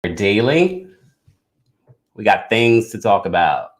Daily. We got things to talk about.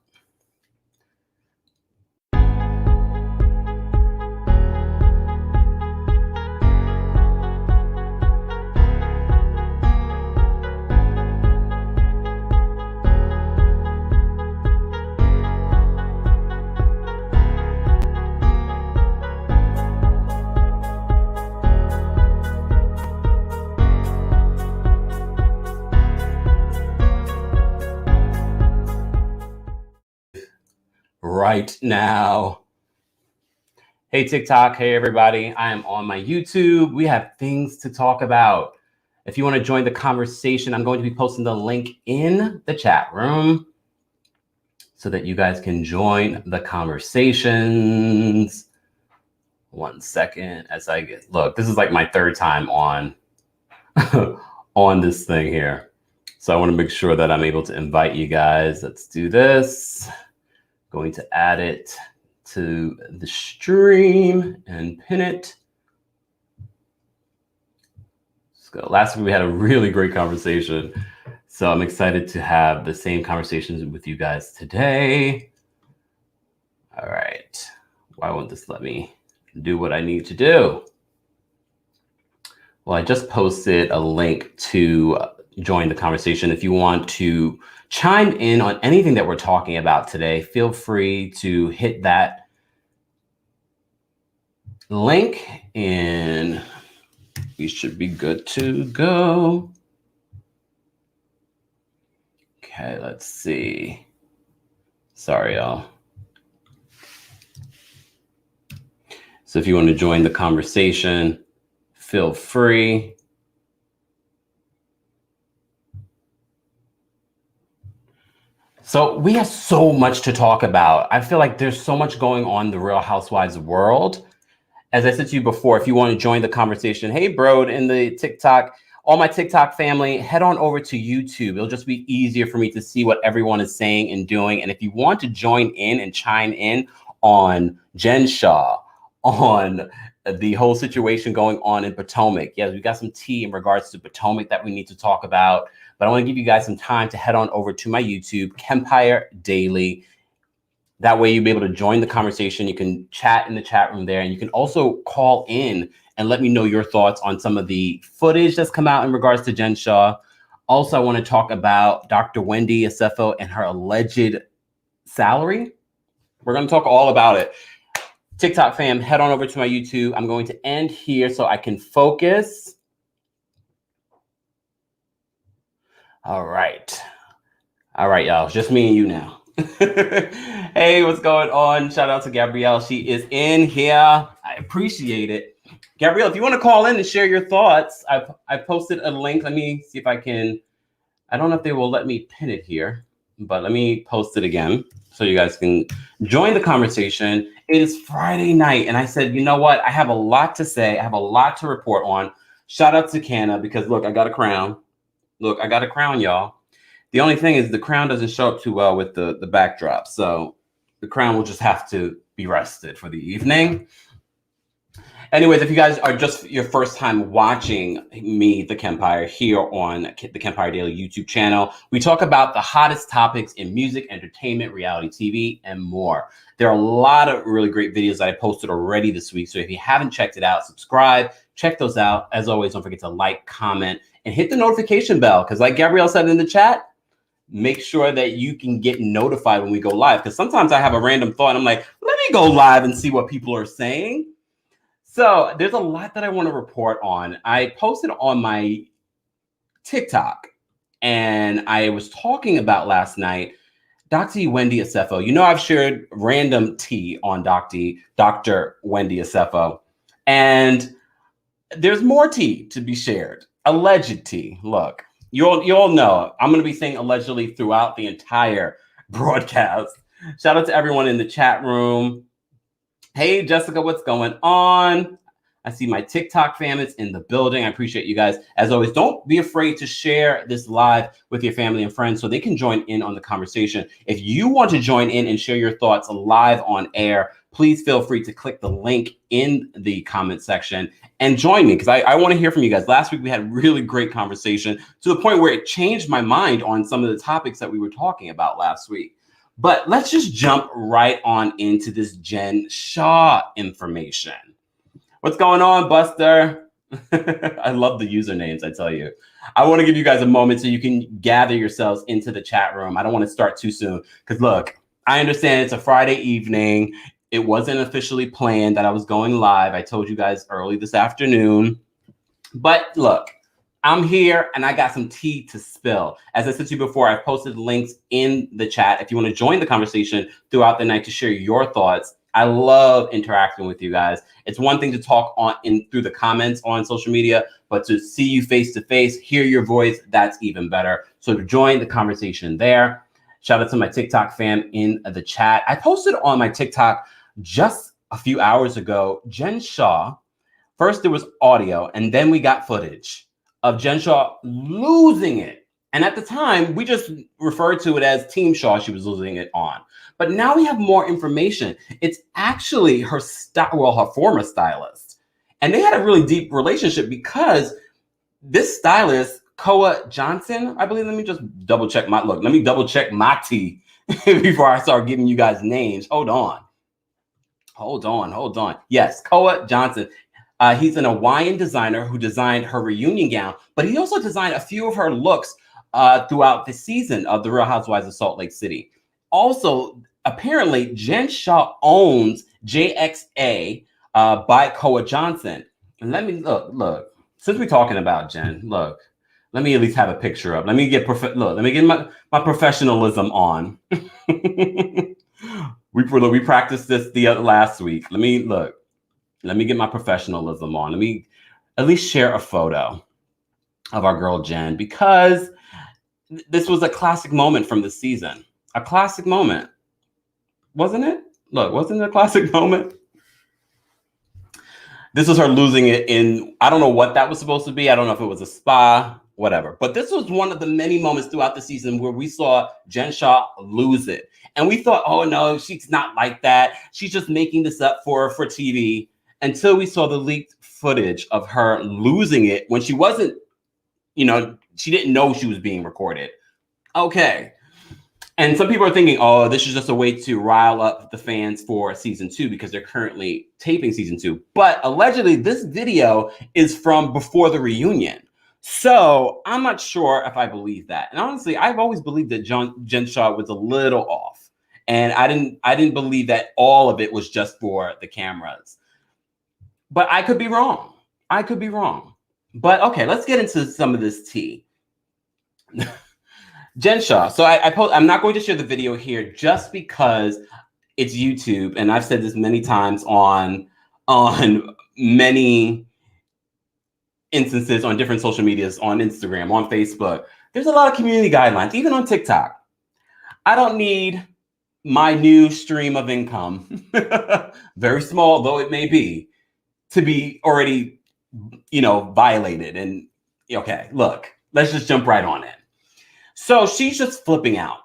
Right now. Hey TikTok, hey everybody. I am on my YouTube. We have things to talk about. If you want to join the conversation, I'm going to be posting the link in the chat room so that you guys can join the conversations. 1 second as I get, look, this is like my third time on on this thing here. So I want to make sure that I'm able to invite you guys. Let's do this. Going to add it to the stream and pin it. Let's go. Last week we had a really great conversation. So I'm excited to have the same conversations with you guys today. All right. Why won't this let me do what I need to do? Well, I just posted a link to join the conversation. If you want to chime in on anything that we're talking about today, feel free to hit that link and we should be good to go. Okay, let's see. Sorry, y'all. So if you want to join the conversation, feel free. So we have so much to talk about. I feel like there's so much going on in the Real Housewives world. As I said to you before, if you want to join the conversation, hey, bro, in the TikTok, all my TikTok family, head on over to YouTube. It'll just be easier for me to see what everyone is saying and doing. And if you want to join in and chime in on Jen Shah, on the whole situation going on in Potomac. Yes, we got some tea in regards to Potomac that we need to talk about. But I want to give you guys some time to head on over to my YouTube, TheKempire Daily. That way you'll be able to join the conversation. You can chat in the chat room there. And you can also call in and let me know your thoughts on some of the footage that's come out in regards to Jen Shah. Also, I want to talk about Dr. Wendy Osefo and her alleged salary. We're going to talk all about it. TikTok fam, head on over to my YouTube. I'm going to end here so I can focus. All right, y'all. Just me and you now. Hey, what's going on? Shout out to Gabrielle. She is in here. I appreciate it. Gabrielle, if you want to call in and share your thoughts, I posted a link. Let me see if I can. I don't know if they will let me pin it here, but let me post it again so you guys can join the conversation. It is Friday night, and I said, you know what? I have a lot to say. I have a lot to report on. Shout out to Canna because, look, I got a crown. Look, I got a crown, y'all. The only thing is the crown doesn't show up too well with the backdrop. So the crown will just have to be rested for the evening. Anyways, if you guys are just your first time watching me, TheKempire, here on TheKempire Daily YouTube channel, we talk about the hottest topics in music, entertainment, reality TV, and more. There are a lot of really great videos that I posted already this week. So if you haven't checked it out, subscribe, check those out. As always, don't forget to like, comment, and hit the notification bell. Because like Gabrielle said in the chat, make sure that you can get notified when we go live. Because sometimes I have a random thought. And I'm like, let me go live and see what people are saying. So there's a lot that I want to report on. I posted on my TikTok, and I was talking about last night, Dr. Wendy Osefo. You know, I've shared random tea on Dr. Wendy Osefo, and there's more tea to be shared. Alleged tea. Look, you all know I'm going to be saying allegedly throughout the entire broadcast. Shout out to everyone in the chat room. Hey, Jessica, what's going on? I see my TikTok fam is in the building. I appreciate you guys. As always, don't be afraid to share this live with your family and friends so they can join in on the conversation. If you want to join in and share your thoughts live on air, please feel free to click the link in the comment section and join me, because I want to hear from you guys. Last week, we had a really great conversation to the point where it changed my mind on some of the topics that we were talking about last week. But let's just jump right on into this Jen Shah information. What's going on, Buster? I love the usernames, I tell you. I want to give you guys a moment so you can gather yourselves into the chat room. I don't want to start too soon because, look, I understand it's a Friday evening. It wasn't officially planned that I was going live. I told you guys early this afternoon. But look, I'm here and I got some tea to spill. As I said to you before, I've posted links in the chat if you want to join the conversation throughout the night to share your thoughts. I love interacting with you guys. It's one thing to talk on through the comments on social media, but to see you face to face, hear your voice, that's even better. So to join the conversation there. Shout out to my TikTok fam in the chat. I posted on my TikTok just a few hours ago, Jen Shah. First there was audio, and then we got footage of Jen Shah losing it. And at the time, we just referred to it as Team Shah she was losing it on. But now we have more information. It's actually her her former stylist. And they had a really deep relationship because this stylist, Koa Johnson, I believe, let me just double check my tea before I start giving you guys names. Hold on. Yes, Koa Johnson. He's an Hawaiian designer who designed her reunion gown, but he also designed a few of her looks throughout the season of The Real Housewives of Salt Lake City. Also, apparently, Jen Shah owns JXA by Koa Johnson. And let me look. Since we're talking about Jen, look. Let me at least have a picture up. Let me get my professionalism on. we practiced this the last week. Let me get my professionalism on. Let me at least share a photo of our girl Jen, because this was a classic moment from the season. A classic moment. Wasn't it? Look, wasn't it a classic moment? This was her losing it in, I don't know what that was supposed to be. I don't know if it was a spa, whatever. But this was one of the many moments throughout the season where we saw Jen Shah lose it. And we thought, oh no, she's not like that. She's just making this up for TV. Until we saw the leaked footage of her losing it when she wasn't, she didn't know she was being recorded. Okay. And some people are thinking, oh, this is just a way to rile up the fans for season 2 because they're currently taping season 2. But allegedly, this video is from before the reunion. So I'm not sure if I believe that. And honestly, I've always believed that Jen Shah was a little off. And I didn't believe that all of it was just for the cameras. But I could be wrong. But okay, let's get into some of this tea. Jen Shah. So I'm not going to share the video here just because it's YouTube, and I've said this many times on many instances on different social medias, on Instagram, on Facebook. There's a lot of community guidelines, even on TikTok. I don't need my new stream of income, very small though it may be, to be already, violated. And okay, look, let's just jump right on it. So she's just flipping out.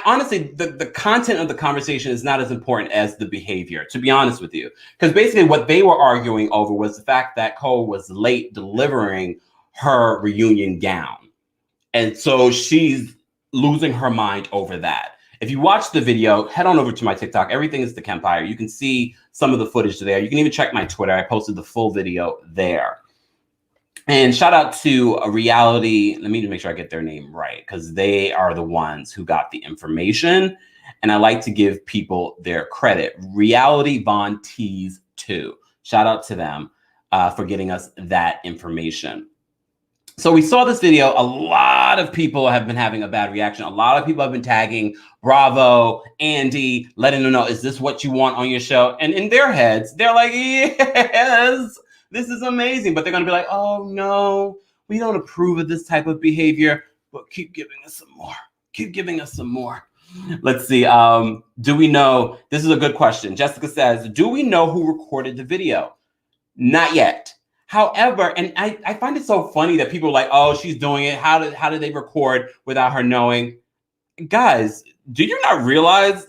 Honestly, the content of the conversation is not as important as the behavior, to be honest with you. Because basically what they were arguing over was the fact that Cole was late delivering her reunion gown. And so she's losing her mind over that. If you watch the video, head on over to my TikTok. Everything is TheKempire. You can see some of the footage there. You can even check my Twitter. I posted the full video there. And shout out to Reality. Let me make sure I get their name right, because they are the ones who got the information. And I like to give people their credit. Reality Von Tease 2. Shout out to them for getting us that information. So we saw this video. A lot of people have been having a bad reaction. A lot of people have been tagging Bravo, Andy, letting them know, is this what you want on your show? And in their heads, they're like, yes. This is amazing, but they're going to be like, oh no, we don't approve of this type of behavior, but keep giving us some more. Keep giving us some more. Let's see. Do we know? This is a good question. Jessica says, do we know who recorded the video? Not yet. However, and I find it so funny that people are like, oh, she's doing it. How did they record without her knowing? Guys, do you not realize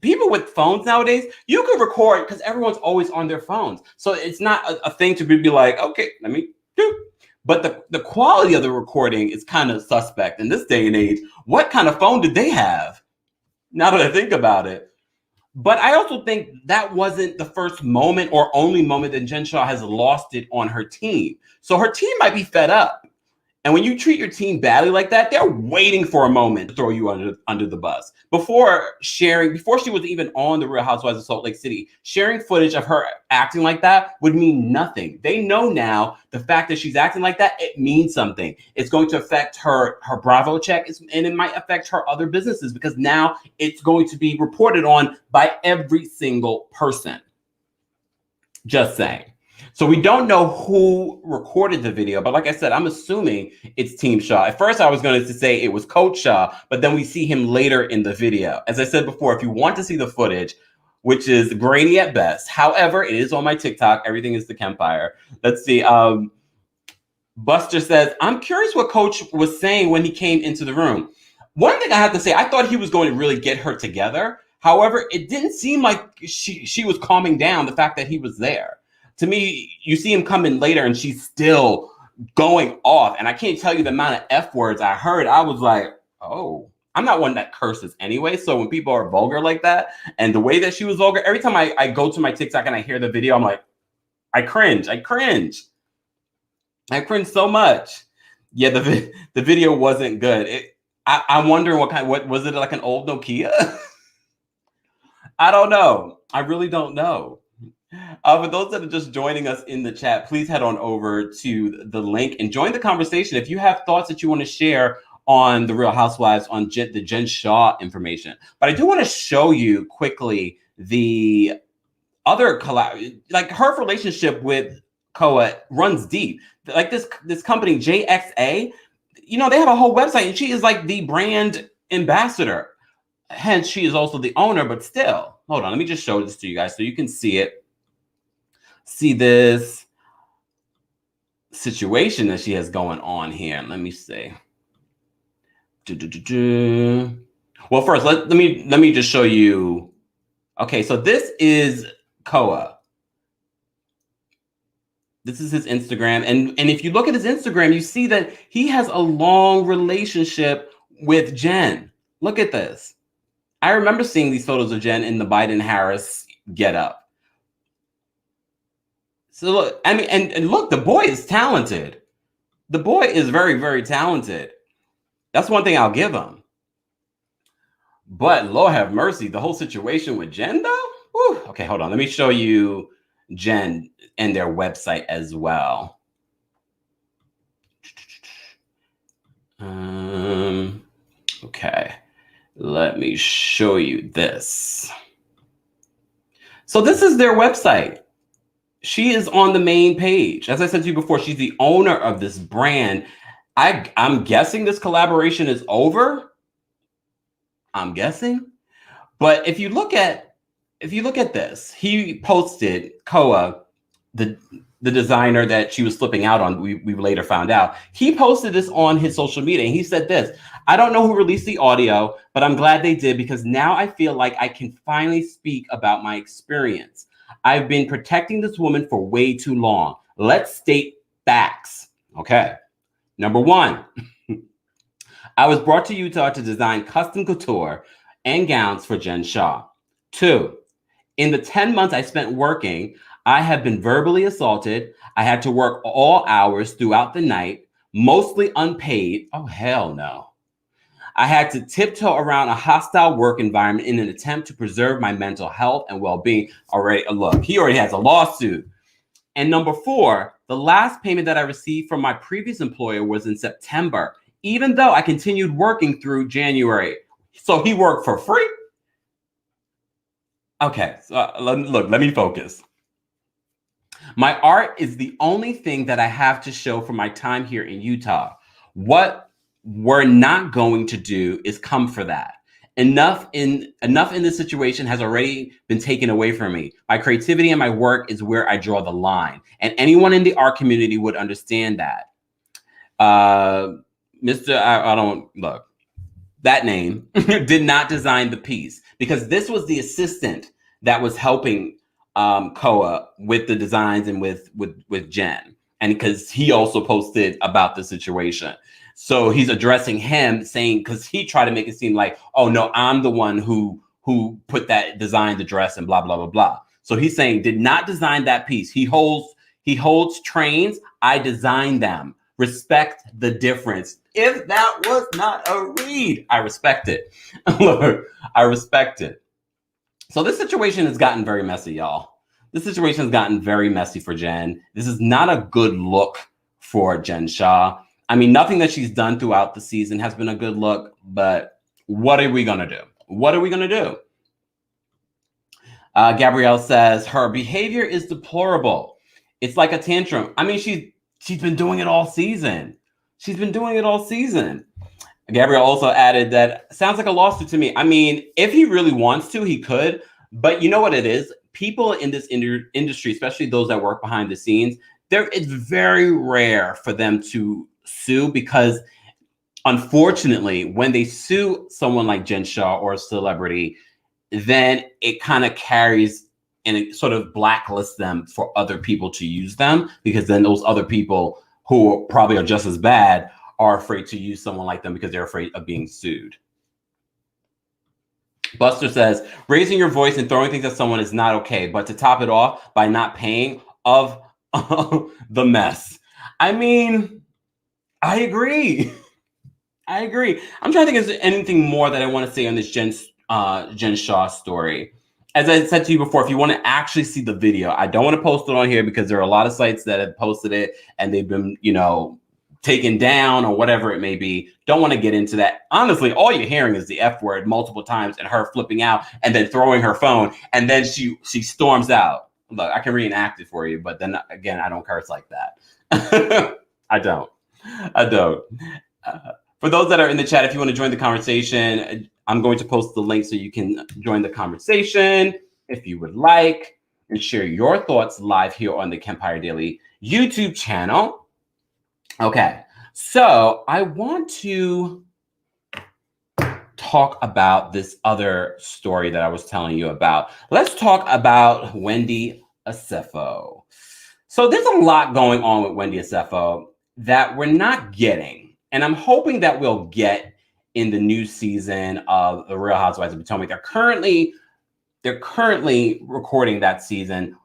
people with phones nowadays, you can record because everyone's always on their phones. So it's not a thing to be like, okay, let me do. But the quality of the recording is kind of suspect in this day and age. What kind of phone did they have? Now that I think about it. But I also think that wasn't the first moment or only moment that Jen Shah has lost it on her team. So her team might be fed up. And when you treat your team badly like that, they're waiting for a moment to throw you under the bus. Before she was even on the Real Housewives of Salt Lake City, sharing footage of her acting like that would mean nothing. They know now the fact that she's acting like that, it means something. It's going to affect her Bravo check, and it might affect her other businesses because now it's going to be reported on by every single person. Just saying. So we don't know who recorded the video, but like I said, I'm assuming it's Team Shah. At first, I was going to say it was Coach Shah, but then we see him later in the video. As I said before, if you want to see the footage, which is grainy at best, however, it is on my TikTok. Everything is TheKempire. Let's see. Buster says, I'm curious what Coach was saying when he came into the room. One thing I have to say, I thought he was going to really get her together. However, it didn't seem like she was calming down the fact that he was there. To me, you see him come in later and she's still going off. And I can't tell you the amount of F words I heard. I was like, oh, I'm not one that curses anyway. So when people are vulgar like that and the way that she was vulgar, every time I go to my TikTok and I hear the video, I'm like, I cringe so much. Yeah, the video wasn't good. I'm wondering what was it, like an old Nokia? I don't know. I really don't know. For those that are just joining us in the chat, please head on over to the link and join the conversation. If you have thoughts that you want to share on the Real Housewives, on the Jen Shah information. But I do want to show you quickly the other like her relationship with Koa runs deep. Like this company, JXA, they have a whole website and she is like the brand ambassador. Hence, she is also the owner, but still. Hold on, let me just show this to you guys so you can see it. See this situation that she has going on here. Let me see. Well, first, let me just show you. Okay, so this is Koa. This is his Instagram. And if you look at his Instagram, you see that he has a long relationship with Jen. Look at this. I remember seeing these photos of Jen in the Biden-Harris getup. So look, I mean, and look, the boy is talented. The boy is very, very talented. That's one thing I'll give him. But Lord have mercy, the whole situation with Jen, though? Whew. Okay, hold on. Let me show you Jen and their website as well. Okay, let me show you this. So this is their website. She is on the main page. As I said to you before, she's the owner of this brand. I'm guessing this collaboration is over. I'm guessing. But if you look at this, he posted Koa, the designer that she was flipping out on, we later found out. He posted this on his social media and he said this: I don't know who released the audio, but I'm glad they did because now I feel like I can finally speak about my experience. I've been protecting this woman for way too long. Let's state facts. Okay. Number one, I was brought to Utah to design custom couture and gowns for Jen Shah. 2, in the 10 months I spent working, I have been verbally assaulted. I had to work all hours throughout the night, mostly unpaid. Oh, hell no. I had to tiptoe around a hostile work environment in an attempt to preserve my mental health and well-being. Look, he already has a lawsuit. And number 4, the last payment that I received from my previous employer was in September, even though I continued working through January. So he worked for free? Okay, so look, let me focus. My art is the only thing that I have to show for my time here in Utah. What we're not going to do is come for that. Enough in this situation has already been taken away from me. My creativity and my work is where I draw the line. And anyone in the art community would understand that. Mr. I don't look. That name did not design the piece, because this was the assistant that was helping Koa with the designs and with Jen. And because he also posted about the situation. So he's addressing him, saying, because he tried to make it seem like, oh no, I'm the one who put that design, the dress, and blah, blah, blah, blah. So he's saying, did not design that piece. He holds trains. I designed them. Respect the difference. If that was not a read, I respect it. Look, I respect it. So this situation has gotten very messy, y'all. This situation has gotten very messy for Jen. This is not a good look for Jen Shah. I mean, nothing that she's done throughout the season has been a good look, but what are we going to do? What are we going to do? Gabrielle says, her behavior is deplorable. It's like a tantrum. I mean, she's been doing it all season. She's been doing it all season. Gabrielle also added that sounds like a lawsuit to me. I mean, if he really wants to, he could. But you know what it is? People in this industry, especially those that work behind the scenes, it's very rare for them to sue, because unfortunately, when they sue someone like Jen Shah or a celebrity, then it kind of carries and it sort of blacklists them for other people to use them, because then those other people who probably are just as bad are afraid to use someone like them because they're afraid of being sued. Buster says, raising your voice and throwing things at someone is not okay, but to top it off by not paying of the mess. I mean, I agree. I agree. I'm trying to think if there's anything more that I want to say on this Jen Shah story. As I said to you before, if you want to actually see the video, I don't want to post it on here because there are a lot of sites that have posted it and they've been, taken down or whatever it may be. Don't want to get into that. Honestly, all you're hearing is the F word multiple times and her flipping out and then throwing her phone, and then she storms out. Look, I can reenact it for you, but then again, I don't curse like that. I don't. For those that are in the chat, if you want to join the conversation, I'm going to post the link so you can join the conversation if you would like, and share your thoughts live here on the TheKempire Daily YouTube channel. Okay, so I want to talk about this other story that I was telling you about. Let's talk about Wendy Osefo. So there's a lot going on with Wendy Osefo that we're not getting, and I'm hoping that we'll get in the new season of the Real Housewives of Potomac. They're currently recording that season.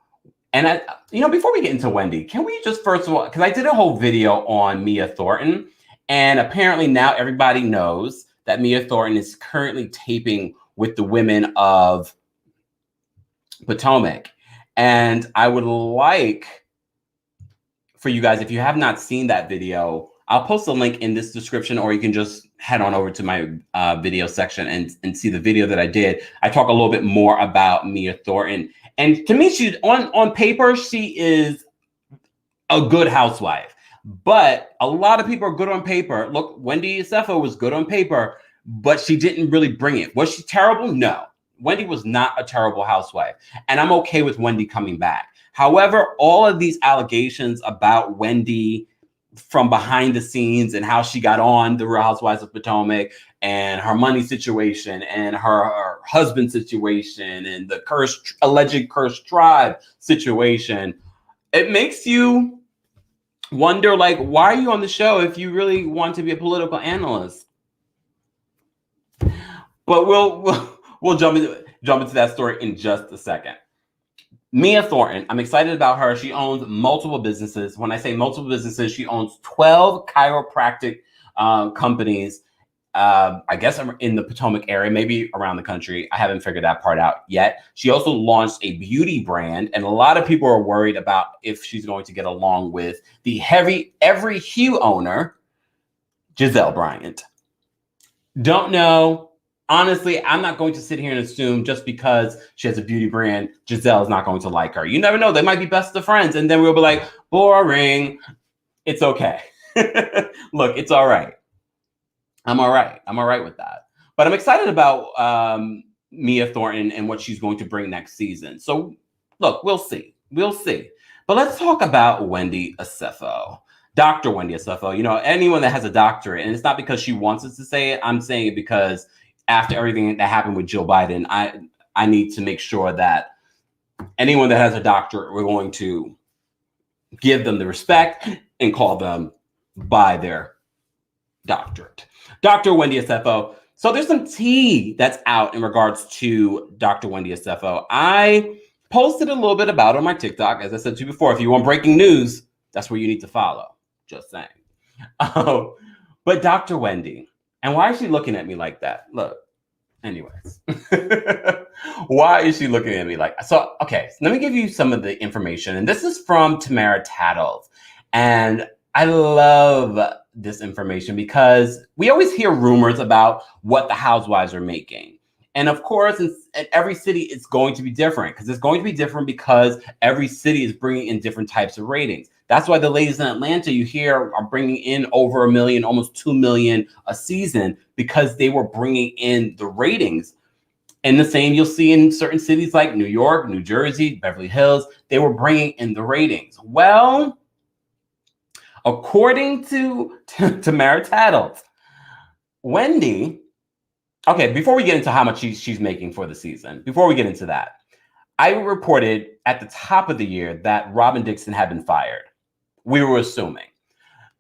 And before we get into Wendy, can we just first of all, because I did a whole video on Mia Thornton, and apparently now everybody knows that Mia Thornton is currently taping with the women of Potomac. And I would like for you guys, if you have not seen that video, I'll post a link in this description, or you can just head on over to my video section and see the video that I did. I talk a little bit more about Mia Thornton. And to me, she's on paper, she is a good housewife. But a lot of people are good on paper. Look, Wendy Osefo was good on paper, but she didn't really bring it. Was she terrible? No. Wendy was not a terrible housewife. And I'm okay with Wendy coming back. However, all of these allegations about Wendy from behind the scenes and how she got on the Real Housewives of Potomac, and her money situation and her husband situation and the alleged cursed tribe situation, it makes you wonder, like, why are you on the show if you really want to be a political analyst? But we'll jump into that story in just a second. Mia Thornton, I'm excited about her. She owns multiple businesses. When I say multiple businesses, she owns 12 chiropractic companies, I guess in the Potomac area, maybe around the country. I haven't figured that part out yet. She also launched a beauty brand, and a lot of people are worried about if she's going to get along with the Every Hue owner, Giselle Bryant. Don't know. Honestly, I'm not going to sit here and assume just because she has a beauty brand, Giselle is not going to like her. You never know. They might be best of friends. And then we'll be like, boring. It's okay. Look, it's all right. I'm all right. I'm all right with that. But I'm excited about Mia Thornton and what she's going to bring next season. So look, we'll see. We'll see. But let's talk about Wendy Osefo. Dr. Wendy Osefo. You know, anyone that has a doctorate, and it's not because she wants us to say it, I'm saying it because after everything that happened with Joe Biden, I need to make sure that anyone that has a doctorate, we're going to give them the respect and call them by their doctorate. Dr. Wendy Osefo. So there's some tea that's out in regards to Dr. Wendy Osefo. I posted a little bit about it on my TikTok. As I said to you before, if you want breaking news, that's where you need to follow. Just saying. But Dr. Wendy, and why is she looking at me like that? Look, anyways. Why is she looking at me like so? Okay, so let me give you some of the information. And this is from Tamara Tattles. And I love this information because we always hear rumors about what the housewives are making. And of course, in every city, it's going to be different because it's going to be different because every city is bringing in different types of ratings. That's why the ladies in Atlanta you hear are bringing in over 1 million, almost 2 million a season because they were bringing in the ratings. And the same you'll see in certain cities like New York, New Jersey, Beverly Hills. They were bringing in the ratings. Well, according to Tamara Tattles, Wendy, okay, before we get into how much she's making for the season, before we get into that, I reported at the top of the year that Robin Dixon had been fired. We were assuming.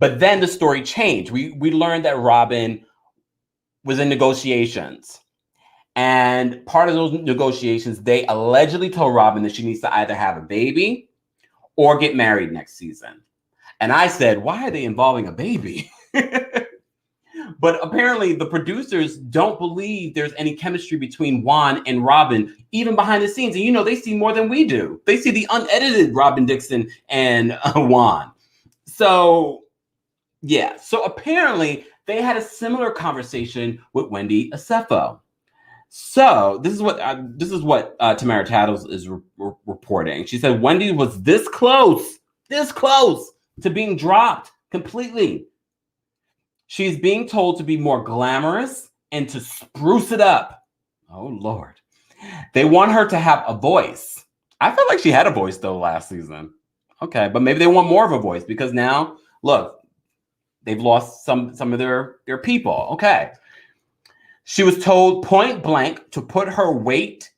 But then the story changed. We learned that Robin was in negotiations. And part of those negotiations, they allegedly told Robin that she needs to either have a baby or get married next season. And I said, why are they involving a baby? But apparently the producers don't believe there's any chemistry between Juan and Robin, even behind the scenes. And you know, they see more than we do. They see the unedited Robin Dixon and Juan. So, yeah. So apparently they had a similar conversation with Wendy Osefo. So this is what Tamara Tattles is reporting. She said Wendy was this close to being dropped completely. She's being told to be more glamorous and to spruce it up. Oh, Lord. They want her to have a voice. I felt like she had a voice, though, last season. Okay, but maybe they want more of a voice because now, look, they've lost some of their people. Okay. She was told point blank to pull her weight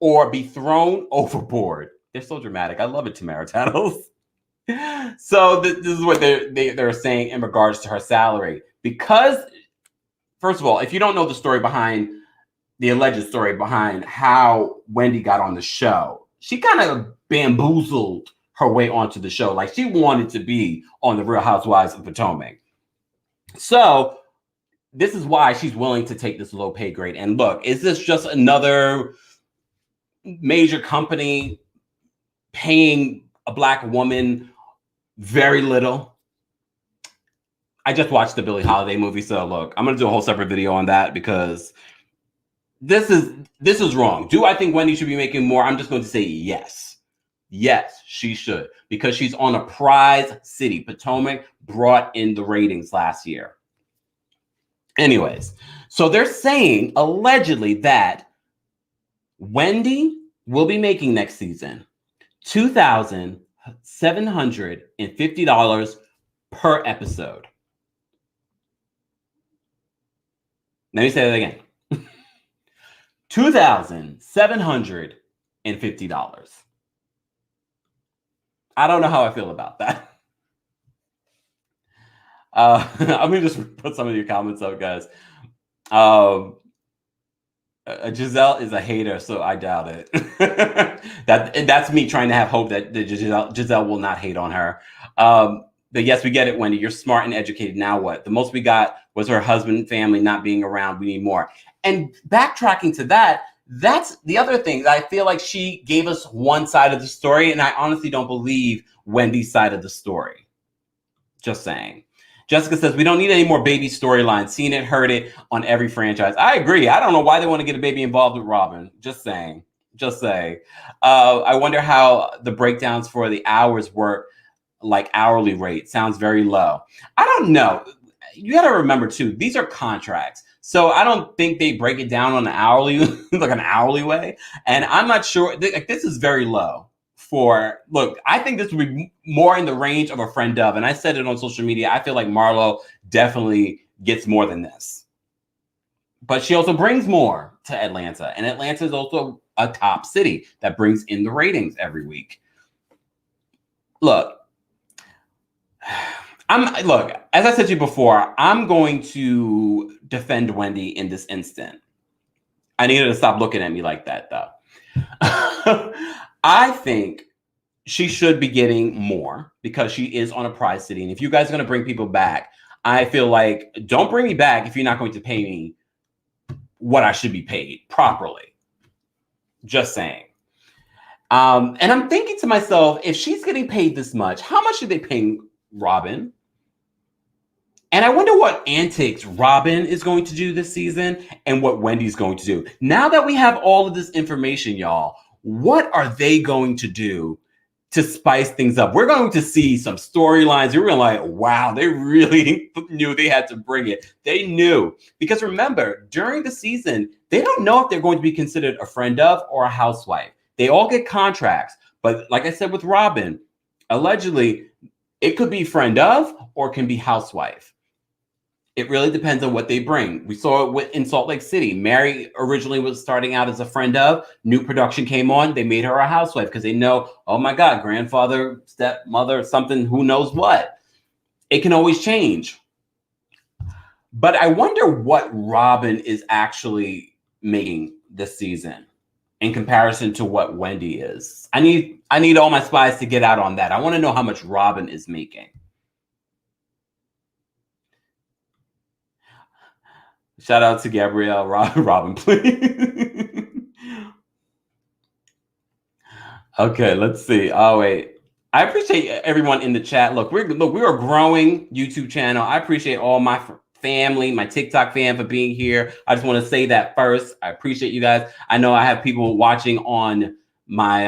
or be thrown overboard. They're so dramatic. I love it, Tamara Tattles. So this is what they're saying in regards to her salary. Because, first of all, if you don't know the alleged story behind how Wendy got on the show, she kind of bamboozled her way onto the show. Like she wanted to be on the Real Housewives of Potomac. So this is why she's willing to take this low pay grade. And look, is this just another major company paying a Black woman very little? I just watched the Billie Holiday movie, so look, I'm gonna do a whole separate video on that because this is wrong. Do I think Wendy should be making more? I'm just going to say yes. Yes, she should, because she's on a prize city. Potomac brought in the ratings last year. Anyways, so they're saying allegedly that Wendy will be making next season $2,750 per episode. Let me say that again. $2,750. I don't know how I feel about that. I'm going to just put some of your comments up, guys. Giselle is a hater, so I doubt it. That's me trying to have hope that Giselle will not hate on her. But yes, we get it, Wendy. You're smart and educated. Now what? The most we got was her husband, family not being around. We need more. And backtracking to that, that's the other thing. I feel like she gave us one side of the story, and I honestly don't believe Wendy's side of the story. Just saying. Jessica says, we don't need any more baby storylines. Seen it, heard it on every franchise. I agree. I don't know why they want to get a baby involved with Robin. Just saying. Just saying. I wonder how the breakdowns for the hours work, like hourly rate. Sounds very low. I don't know. you got to remember too, these are contracts. So I don't think they break it down on an hourly, like an hourly way. And I'm not sure, like, this is very low for, look, I think this would be more in the range of a friend of, and I said it on social media, I feel like Marlo definitely gets more than this. But she also brings more to Atlanta. And Atlanta is also a top city that brings in the ratings every week. Look, as I said to you before, I'm going to defend Wendy in this instant. I need her to stop looking at me like that, though. I think she should be getting more because she is on a prize city. And if you guys are going to bring people back, I feel like, don't bring me back if you're not going to pay me what I should be paid properly. Just saying. And I'm thinking to myself, if she's getting paid this much, how much are they paying Robin? And I wonder what antics Robin is going to do this season and what Wendy's going to do. Now that we have all of this information, y'all, what are they going to do to spice things up? We're going to see some storylines. You're going to like, wow, they really knew they had to bring it. They knew. Because remember, during the season, they don't know if they're going to be considered a friend of or a housewife. They all get contracts. But like I said with Robin, allegedly, it could be friend of or it can be housewife. It really depends on what they bring. We saw it in Salt Lake City. Mary originally was starting out as a friend of. New production came on. They made her a housewife because they know, oh my God, grandfather, stepmother, something, who knows what. It can always change. But I wonder what Robin is actually making this season in comparison to what Wendy is. I need all my spies to get out on that. I want to know how much Robin is making. Shout out to Gabrielle. Robin, please. Okay, let's see. Oh, wait. I appreciate everyone in the chat. Look, we're a growing YouTube channel. I appreciate all my family, my TikTok fam for being here. I just want to say that first. I appreciate you guys. I know I have people watching on my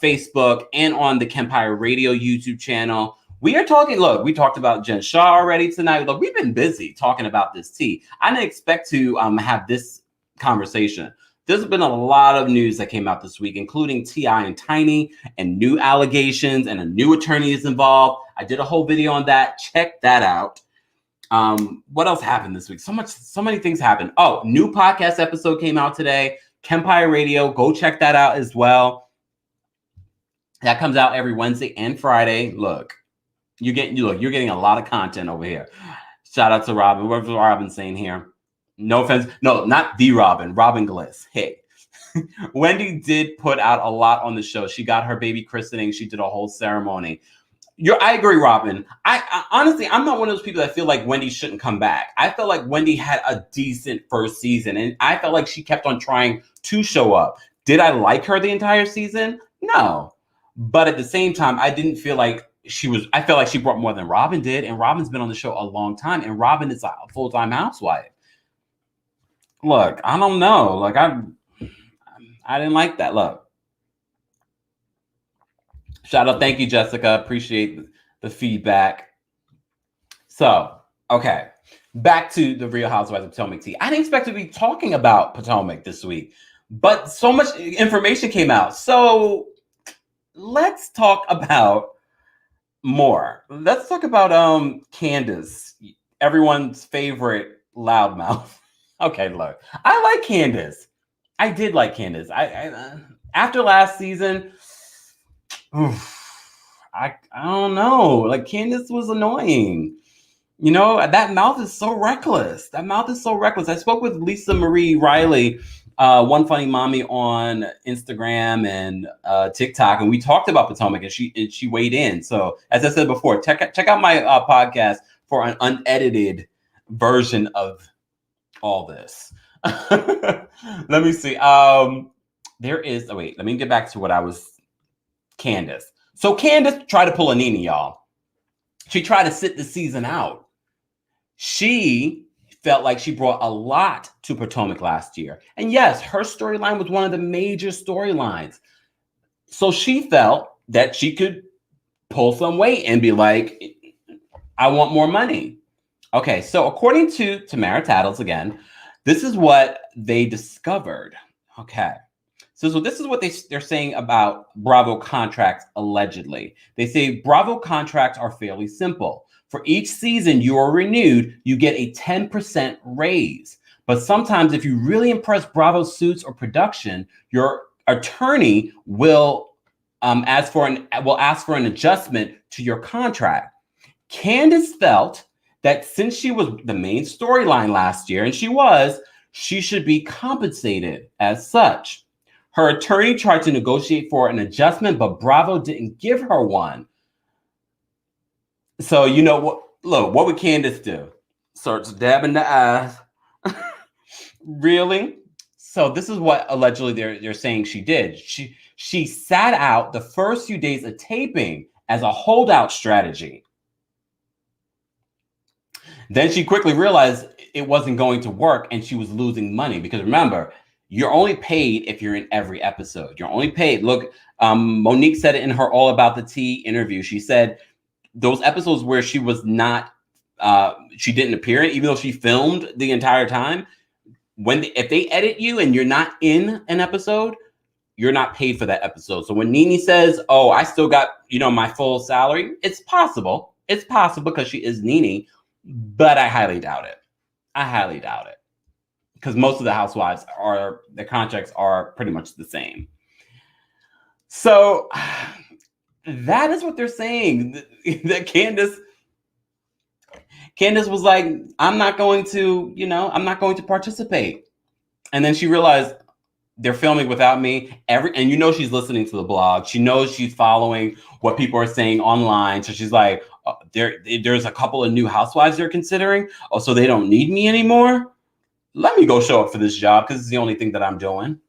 Facebook and on the TheKempire Radio YouTube channel. We are talking, look, we talked about Jen Shah already tonight. Look, we've been busy talking about this tea. I didn't expect to have this conversation. There's been a lot of news that came out this week, including T.I. and Tiny and new allegations, and a new attorney is involved. I did a whole video on that. Check that out. What else happened this week? So many things happened. Oh, new podcast episode came out today. TheKempire Radio. Go check that out as well. That comes out every Wednesday and Friday. Look. You're getting a lot of content over here. Shout out to Robin. What's Robin saying here? No offense. No, not the Robin. Robin Gliss. Hey. Wendy did put out a lot on the show. She got her baby christening. She did a whole ceremony. I agree, Robin. I honestly, I'm not one of those people that feel like Wendy shouldn't come back. I felt like Wendy had a decent first season, and I felt like she kept on trying to show up. Did I like her the entire season? No. But at the same time, I didn't feel like I felt like she brought more than Robin did, and Robin's been on the show a long time, and Robin is a full-time housewife. Look, I don't know. Like, I didn't like that. Look. Shout out. Thank you, Jessica. Appreciate the feedback. So, okay. Back to the Real Housewives of Potomac tea. I didn't expect to be talking about Potomac this week, but so much information came out. So, let's talk about more. Let's talk about Candiace, everyone's favorite loudmouth. Okay, look, I like Candiace. I did like Candiace. I after last season, I don't know. Like, Candiace was annoying. You know, that mouth is so reckless. I spoke with Lisa Marie Riley, One Funny Mommy, on Instagram and TikTok, and we talked about Potomac, and she weighed in. So, as I said before, check out my podcast for an unedited version of all this. Let me see. Let me get back to what I was. Candiace. So Candiace tried to pull a Nene, y'all. She tried to sit the season out. She felt like she brought a lot to Potomac last year. And yes, her storyline was one of the major storylines. So she felt that she could pull some weight and be like, I want more money. Okay, so according to Tamara Tattles, again, this is what they discovered. Okay. So this is what they're saying about Bravo contracts, allegedly. They say Bravo contracts are fairly simple. For each season you are renewed, you get a 10% raise. But sometimes if you really impress Bravo suits or production, your attorney will ask for an adjustment to your contract. Candiace felt that since she was the main storyline last year, and she should be compensated as such. Her attorney tried to negotiate for an adjustment, but Bravo didn't give her one. So you know what? Look, what would Candiace do? Starts dabbing the eyes. Really? So this is what allegedly they're saying she did. She sat out the first few days of taping as a holdout strategy. Then she quickly realized it wasn't going to work and she was losing money because remember, you're only paid if you're in every episode. You're only paid. Look, Monique said it in her All About the Tea interview. She said those episodes where she was not, she didn't appear, even though she filmed the entire time. If they edit you and you're not in an episode, you're not paid for that episode. So when Nene says, "Oh, I still got my full salary," it's possible. It's possible because she is Nene, but I highly doubt it. I highly doubt it. Because most of the housewives their contracts are pretty much the same. So that is what they're saying. That Candiace was like, I'm not going to participate. And then she realized they're filming without me. And she's listening to the blog. She knows she's following what people are saying online. So she's like, there's a couple of new housewives they're considering. Oh, so they don't need me anymore? Let me go show up for this job because it's the only thing that I'm doing.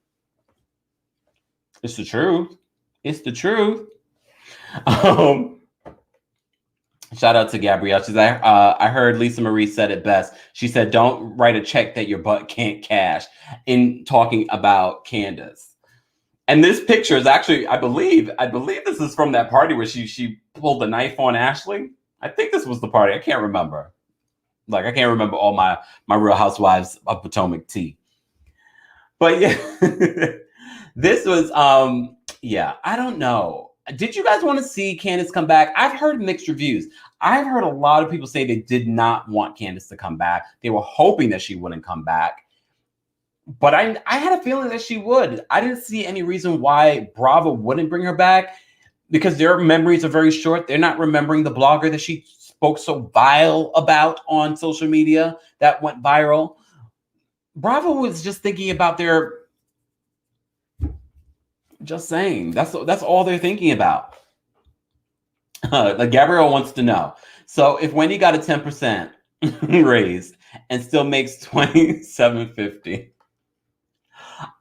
It's the truth. It's the truth. Shout out to Gabrielle. She's like, I heard Lisa Marie said it best. She said, "Don't write a check that your butt can't cash," in talking about Candiace. And this picture is actually, I believe this is from that party where she pulled the knife on Ashley. I think this was the party. I can't remember. Like, I can't remember all my Real Housewives of Potomac tea. But yeah, this was, I don't know. Did you guys want to see Candiace come back? I've heard mixed reviews. I've heard a lot of people say they did not want Candiace to come back. They were hoping that she wouldn't come back. But I had a feeling that she would. I didn't see any reason why Bravo wouldn't bring her back because their memories are very short. They're not remembering the blogger that she spoke so vile about on social media that went viral. Bravo was just thinking about just saying. That's all they're thinking about. Like Gabrielle wants to know. So if Wendy got a 10% raise and still makes $27.50,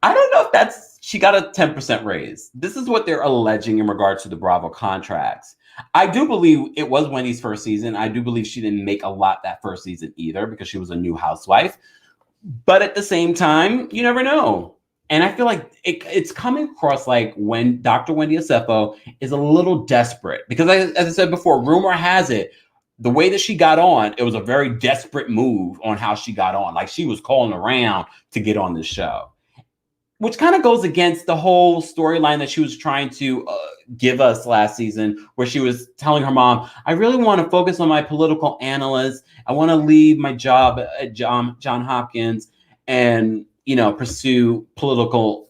I don't know if she got a 10% raise. This is what they're alleging in regards to the Bravo contracts. I do believe it was Wendy's first season. I do believe she didn't make a lot that first season either because she was a new housewife. But at the same time, you never know. And I feel like it's coming across like when Dr. Wendy Osefo is a little desperate because, as I said before, rumor has it, the way that she got on, it was a very desperate move on how she got on. Like she was calling around to get on the show, which kind of goes against the whole storyline that she was trying to give us last season, where she was telling her mom, "I really want to focus on my political analyst. I want to leave my job at John Hopkins and, pursue a political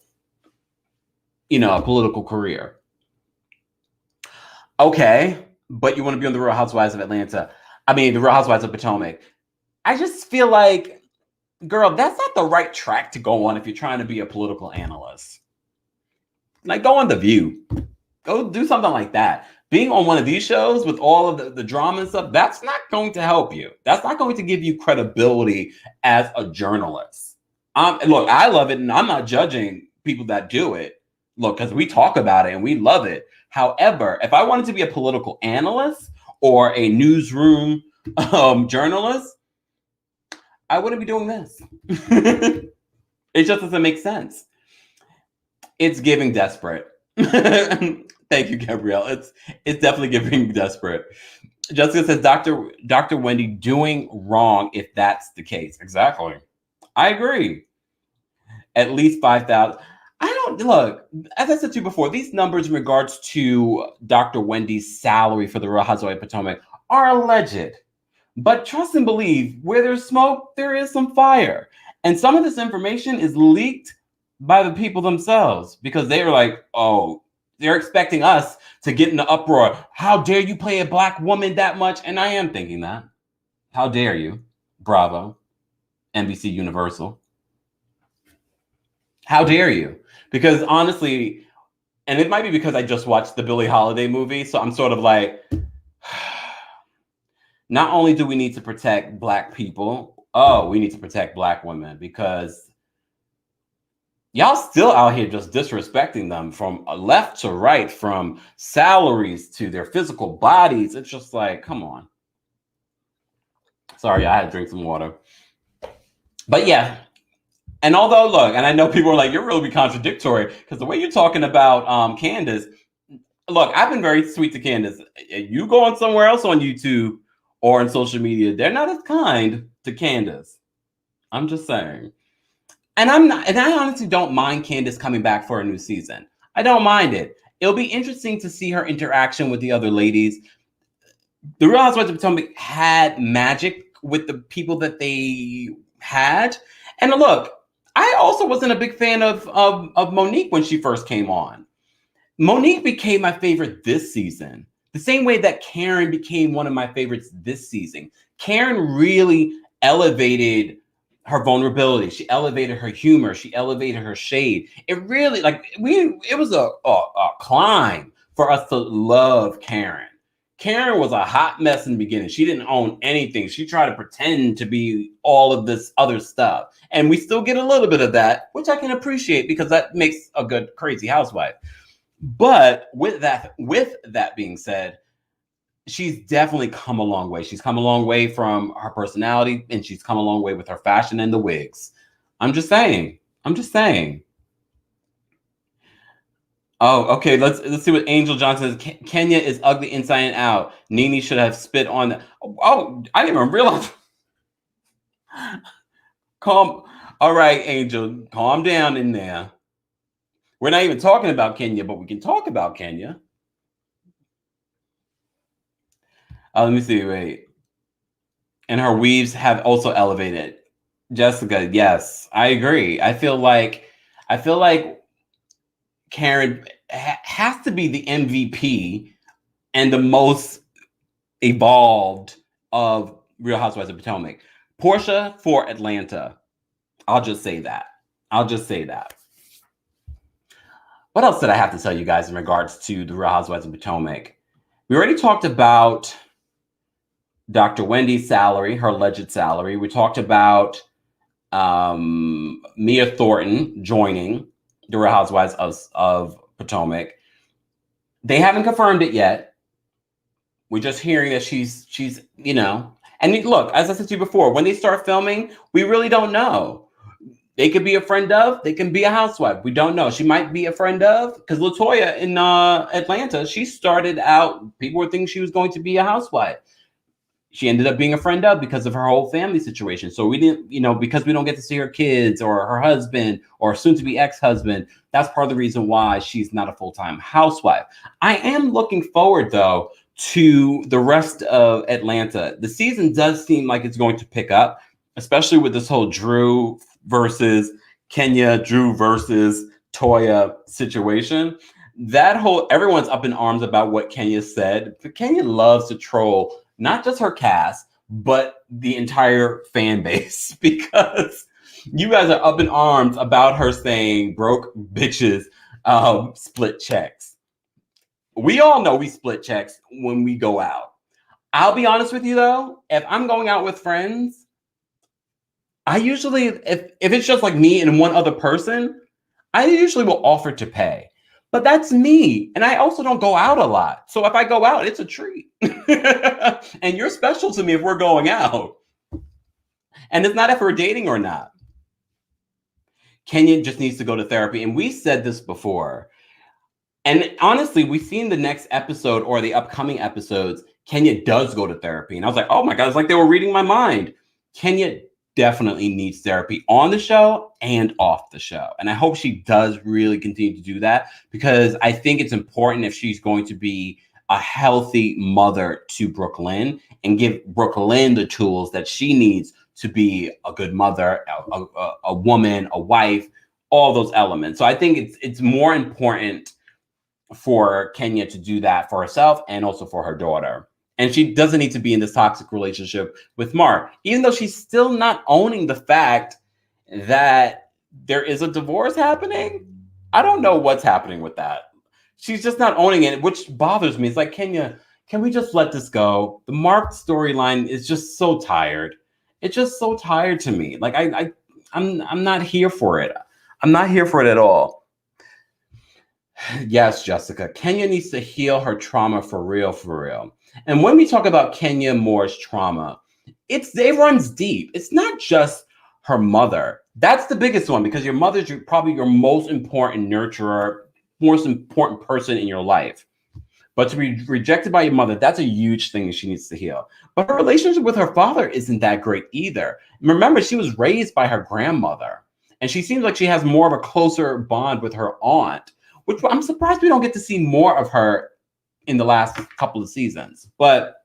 career." Okay, but you want to be on the Real Housewives of Atlanta. The Real Housewives of Potomac. I just feel like, girl, that's not the right track to go on if you're trying to be a political analyst. Like, go on The View. Go do something like that. Being on one of these shows with all of the drama and stuff, that's not going to help you. That's not going to give you credibility as a journalist. Look, I love it, and I'm not judging people that do it. Look, because we talk about it and we love it. However, if I wanted to be a political analyst or a newsroom journalist, I wouldn't be doing this. It just doesn't make sense. It's giving desperate. Thank you, Gabrielle. It's definitely giving desperate. Jessica says, Dr. Wendy doing wrong if that's the case. Exactly. I agree. At least 5,000. I don't look, as I said to you before, these numbers in regards to Dr. Wendy's salary for the Real Housewives of Potomac are alleged. But trust and believe, where there's smoke, there is some fire. And some of this information is leaked by the people themselves because they were like, oh, they're expecting us to get in the uproar. How dare you pay a black woman that much? And I am thinking that. How dare you? Bravo. NBC Universal. How dare you? Because honestly, and it might be because I just watched the Billie Holiday movie, so I'm sort of like, not only do we need to protect black people, we need to protect black women because y'all still out here just disrespecting them from left to right, from salaries to their physical bodies. It's just like, come on. Sorry, I had to drink some water. But yeah. And although, look, and I know people are like, you're really contradictory because the way you're talking about Candiace, look, I've been very sweet to Candiace. You go on somewhere else on YouTube or on social media, they're not as kind to Candiace. I'm just saying. And I honestly don't mind Candiace coming back for a new season. I don't mind it. It'll be interesting to see her interaction with the other ladies. The Real Housewives of Potomac had magic with the people that they had. And look, I also wasn't a big fan of Monique when she first came on. Monique became my favorite this season. The same way that Karen became one of my favorites this season. Karen really elevated her vulnerability. She elevated her humor. She elevated her shade. It really, it was a climb for us to love Karen. Karen was a hot mess in the beginning. She didn't own anything. She tried to pretend to be all of this other stuff. And we still get a little bit of that, which I can appreciate because that makes a good crazy housewife. But with that being said, she's definitely come a long way. She's come a long way from her personality, and she's come a long way with her fashion and the wigs. I'm just saying. Oh, okay. Let's see what Angel Johnson says. Kenya is ugly inside and out. Nene should have spit on that. Oh, I didn't even realize. Calm. All right, Angel, calm down in there. We're not even talking about Kenya, but we can talk about Kenya. Let me see. Wait. And her weaves have also elevated. Jessica, yes, I agree. I feel like Karen has to be the MVP and the most evolved of Real Housewives of Potomac. Portia for Atlanta. I'll just say that. What else did I have to tell you guys in regards to the Real Housewives of Potomac? We already talked about Dr. Wendy's salary, her alleged salary. We talked about Mia Thornton joining the Real Housewives of Potomac. They haven't confirmed it yet. We're just hearing that she's and look, as I said to you before, when they start filming, we really don't know. They could be a friend of, they can be a housewife. We don't know. She might be a friend of, because LaToya in Atlanta, she started out, people were thinking she was going to be a housewife. She ended up being a friend of because of her whole family situation. So we didn't, because we don't get to see her kids or her husband or soon to be ex-husband, that's part of the reason why she's not a full-time housewife. I am looking forward, though, to the rest of Atlanta. The season does seem like it's going to pick up, especially with this whole Drew versus Kenya, Drew versus Toya situation. That whole, everyone's up in arms about what Kenya said. But Kenya loves to troll not just her cast, but the entire fan base, because you guys are up in arms about her saying broke bitches split checks. We all know we split checks when we go out. I'll be honest with you, though, if I'm going out with friends, I usually, if it's just like me and one other person, I usually will offer to pay. But that's me. And I also don't go out a lot. So if I go out, it's a treat. And you're special to me if we're going out. And it's not if we're dating or not. Kenya just needs to go to therapy. And we said this before. And honestly, we've seen the next episode or the upcoming episodes. Kenya does go to therapy. And I was like, oh my God, it's like they were reading my mind. Kenya definitely needs therapy on the show and off the show. And I hope she does really continue to do that, because I think it's important if she's going to be a healthy mother to Brooklyn and give Brooklyn the tools that she needs to be a good mother, a woman, a wife, all those elements. So I think it's more important for Kenya to do that for herself and also for her daughter. And she doesn't need to be in this toxic relationship with Mark, even though she's still not owning the fact that there is a divorce happening. I don't know what's happening with that. She's just not owning it, which bothers me. It's like, Kenya, can we just let this go? The Mark storyline is just so tired. It's just so tired to me. Like I'm not here for it. I'm not here for it at all. Yes, Jessica. Kenya needs to heal her trauma for real, for real. And when we talk about Kenya Moore's trauma, it runs deep. It's not just her mother. That's the biggest one, because your mother's probably your most important nurturer, most important person in your life. But to be rejected by your mother, that's a huge thing that she needs to heal. But her relationship with her father isn't that great either. Remember, she was raised by her grandmother, and she seems like she has more of a closer bond with her aunt, which I'm surprised we don't get to see more of her in the last couple of seasons. But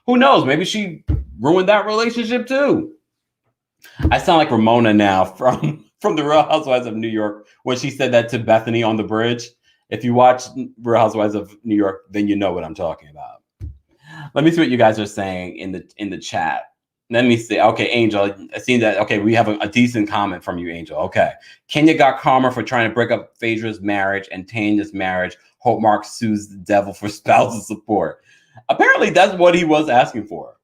who knows? Maybe she ruined that relationship too. I sound like Ramona now from the Real Housewives of New York when she said that to Bethany on the bridge. If you watch Real Housewives of New York, then you know what I'm talking about. Let me see what you guys are saying in the chat. Let me see. Okay, Angel, I seen that. Okay, we have a decent comment from you, Angel. Okay. Kenya got karma for trying to break up Phaedra's marriage and Tanya's marriage. Hope Mark sues the devil for spousal support. Apparently, that's what he was asking for.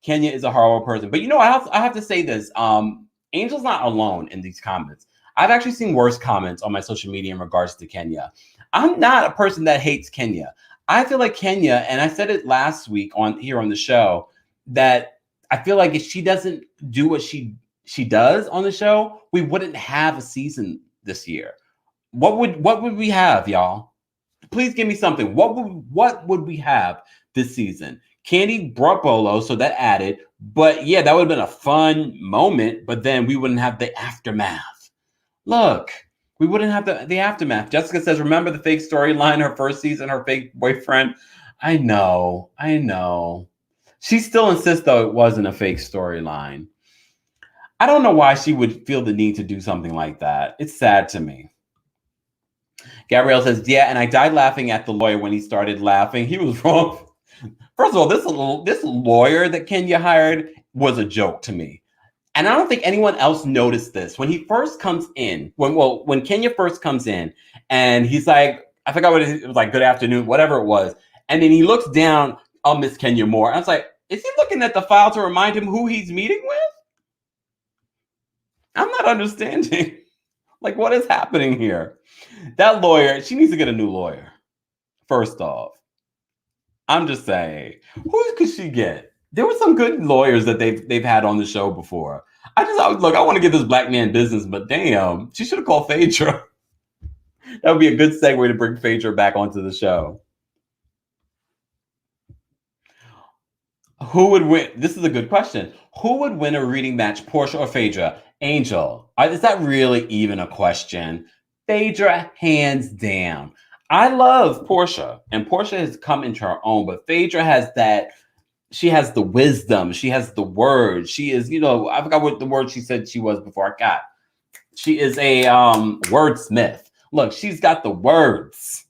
Kenya is a horrible person. But you know, I have to say this. Angel's not alone in these comments. I've actually seen worse comments on my social media in regards to Kenya. I'm not a person that hates Kenya. I feel like Kenya, and I said it last week here on the show, that I feel like if she doesn't do what she does on the show, we wouldn't have a season this year. What would we have, y'all? Please give me something. What would we have this season? Candy brought Bolo, so that added. But yeah, that would have been a fun moment, but then we wouldn't have the aftermath. Look, we wouldn't have the aftermath. Jessica says, remember the fake storyline, her first season, her fake boyfriend? I know. She still insists, though, it wasn't a fake storyline. I don't know why she would feel the need to do something like that. It's sad to me. Gabrielle says, yeah, and I died laughing at the lawyer when he started laughing. He was wrong. First of all, this lawyer that Kenya hired was a joke to me. And I don't think anyone else noticed this. When he first comes in, when Kenya first comes in, and he's like, I forgot what it was, like, good afternoon, whatever it was. And then he looks down on Miss Kenya Moore. I was like, is he looking at the file to remind him who he's meeting with? I'm not understanding. Like, what is happening here? That lawyer, she needs to get a new lawyer. First off, I'm just saying, who could she get? There were some good lawyers that they've had on the show before. I want to give this black man business, but damn, she should have called Phaedra. That would be a good segue to bring Phaedra back onto the show. Who would win? This is a good question. Who would win a reading match, Portia or Phaedra? Angel. Is that really even a question? Phaedra, hands down. I love Portia, and Portia has come into her own, but Phaedra has that. She has the wisdom. She has the words. She is, I forgot what the word she said she was before I got. She is a wordsmith. Look, she's got the words.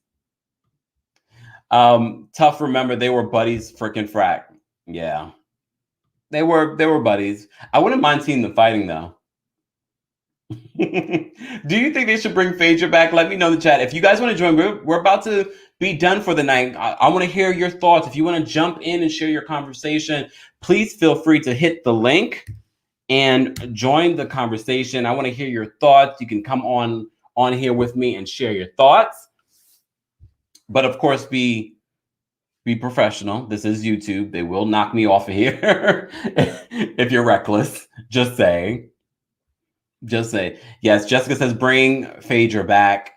Tough, remember, they were buddies, frickin' frack. Yeah. They were buddies. I wouldn't mind seeing them fighting, though. Do you think they should bring Phaedra back? Let me know in the chat. If you guys want to join, we're about to be done for the night. I want to hear your thoughts. If you want to jump in and share your conversation, please feel free to hit the link and join the conversation. I want to hear your thoughts. You can come on here with me and share your thoughts. But of course, be professional. This is YouTube. They will knock me off of here if you're reckless. Just saying. Yes, Jessica says bring Phaedra back.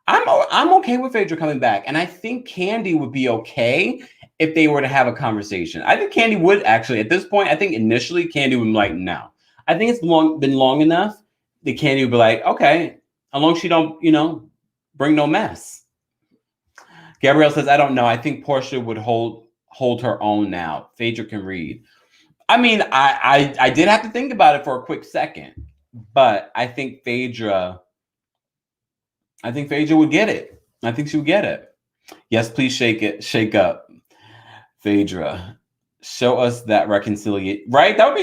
I'm okay with Phaedra coming back, and I think Candy would be okay. if they were to have a conversation. I think Candy would actually, at this point, I think initially Candy would be like, no. I think it's been long enough that Candy would be like, okay, as long as she don't, bring no mess. Gabrielle says, I don't know. I think Portia would hold her own now. Phaedra can read. I mean, I did have to think about it for a quick second, but I think Phaedra would get it. I think she would get it. Yes, please shake up. Phaedra, show us that reconciliation. Right? That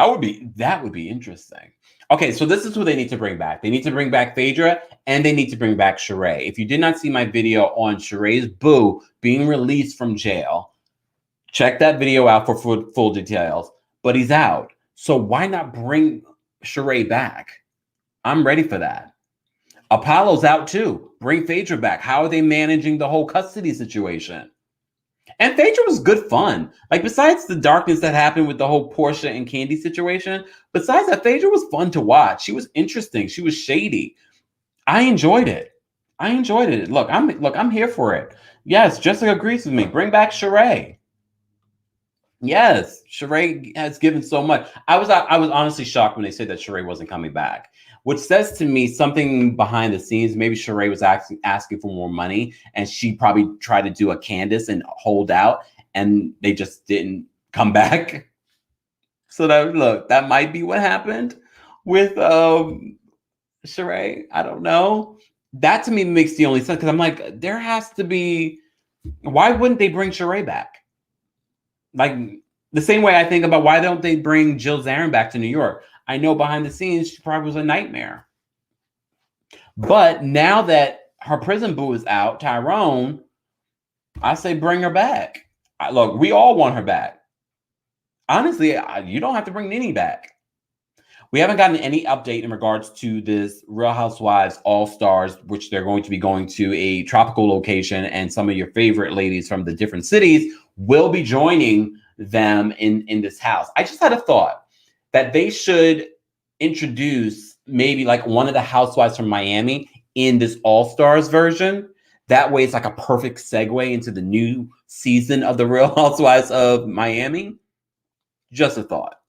would be interesting. Okay, so this is who they need to bring back. They need to bring back Phaedra and they need to bring back Sheree. If you did not see my video on Sheree's boo being released from jail, check that video out for full details. But he's out. So why not bring Sheree back? I'm ready for that. Apollo's out too. Bring Phaedra back. How are they managing the whole custody situation? And Phaedra was good fun. Like, besides the darkness that happened with the whole Portia and Candy situation, besides that, Phaedra was fun to watch. She was interesting. She was shady. I enjoyed it. Look, I'm here for it. Yes, Jessica agrees with me. Bring back Sheree. Yes, Sheree has given so much. I was honestly shocked when they said that Sheree wasn't coming back, which says to me something behind the scenes. Maybe Sheree was asking for more money, and she probably tried to do a Candiace and hold out, and they just didn't come back. So that might be what happened with Sheree. I don't know. That to me makes the only sense, because I'm like, there has to be. Why wouldn't they bring Sheree back? Like, the same way I think about why don't they bring Jill Zarin back to New York? I know behind the scenes she probably was a nightmare. But now that her prison boo is out, Tyrone, I say bring her back. Look, we all want her back. Honestly, you don't have to bring Nene back. We haven't gotten any update in regards to this Real Housewives All-Stars, which they're going to be going to a tropical location, and some of your favorite ladies from the different cities will be joining them in this house. I just had a thought that they should introduce maybe like one of the housewives from Miami in this All-Stars version. That way it's like a perfect segue into the new season of the Real Housewives of Miami. Just a thought.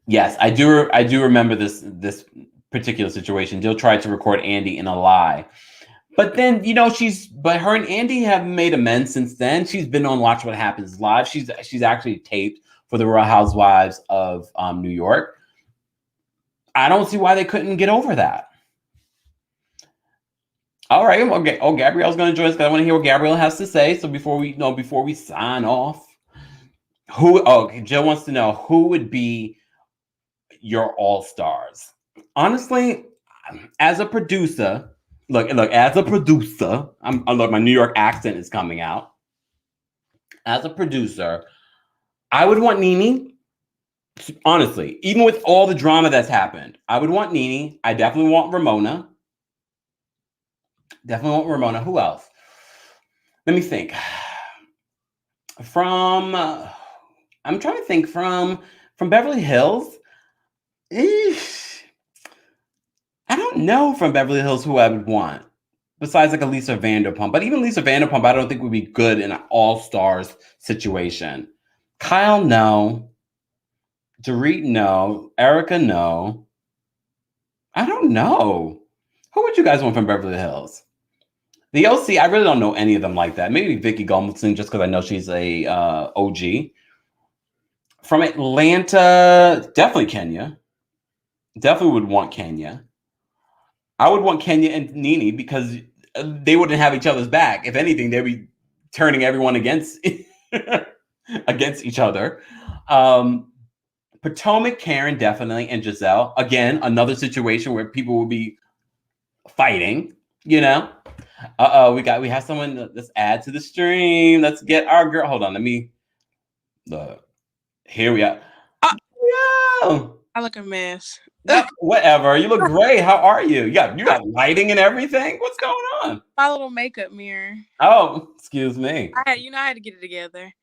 Yes, I do remember this particular situation. Jill tried to record Andy in a lie. But then, but her and Andy have made amends since then. She's been on Watch What Happens Live. She's actually taped for the Real Housewives of New York. I don't see why they couldn't get over that. All right. Okay. Oh, Gabrielle's going to join us because I want to hear what Gabrielle has to say. So before we sign off, Jill wants to know who would be your all-stars. Honestly, as a producer, look, as a producer, look, my New York accent is coming out. As a producer, I would want Nene. Honestly, even with all the drama that's happened, I would want Nene. I definitely want Ramona. Who else? Let me think. I'm trying to think from Beverly Hills. I don't know from Beverly Hills who I would want besides like a Lisa Vanderpump. But even Lisa Vanderpump, I don't think would be good in an all-stars situation. Kyle, no. Dorit, no. Erica, no. I don't know. Who would you guys want from Beverly Hills? The OC, I really don't know any of them like that. Maybe Vicky Gomulson, just because I know she's a OG. From Atlanta, definitely Kenya. Definitely would want Kenya. I would want Kenya and Nene because they wouldn't have each other's back. If anything, they'd be turning everyone against each other. Potomac, Karen, definitely, and Giselle. Again, another situation where people will be fighting, we have someone. Let's add to the stream. Let's get our girl. Hold on, here we are. I look a mess. Whatever. You look great. How are you? You got lighting and everything. What's going on? My little makeup mirror. Oh, excuse me. I had to get it together.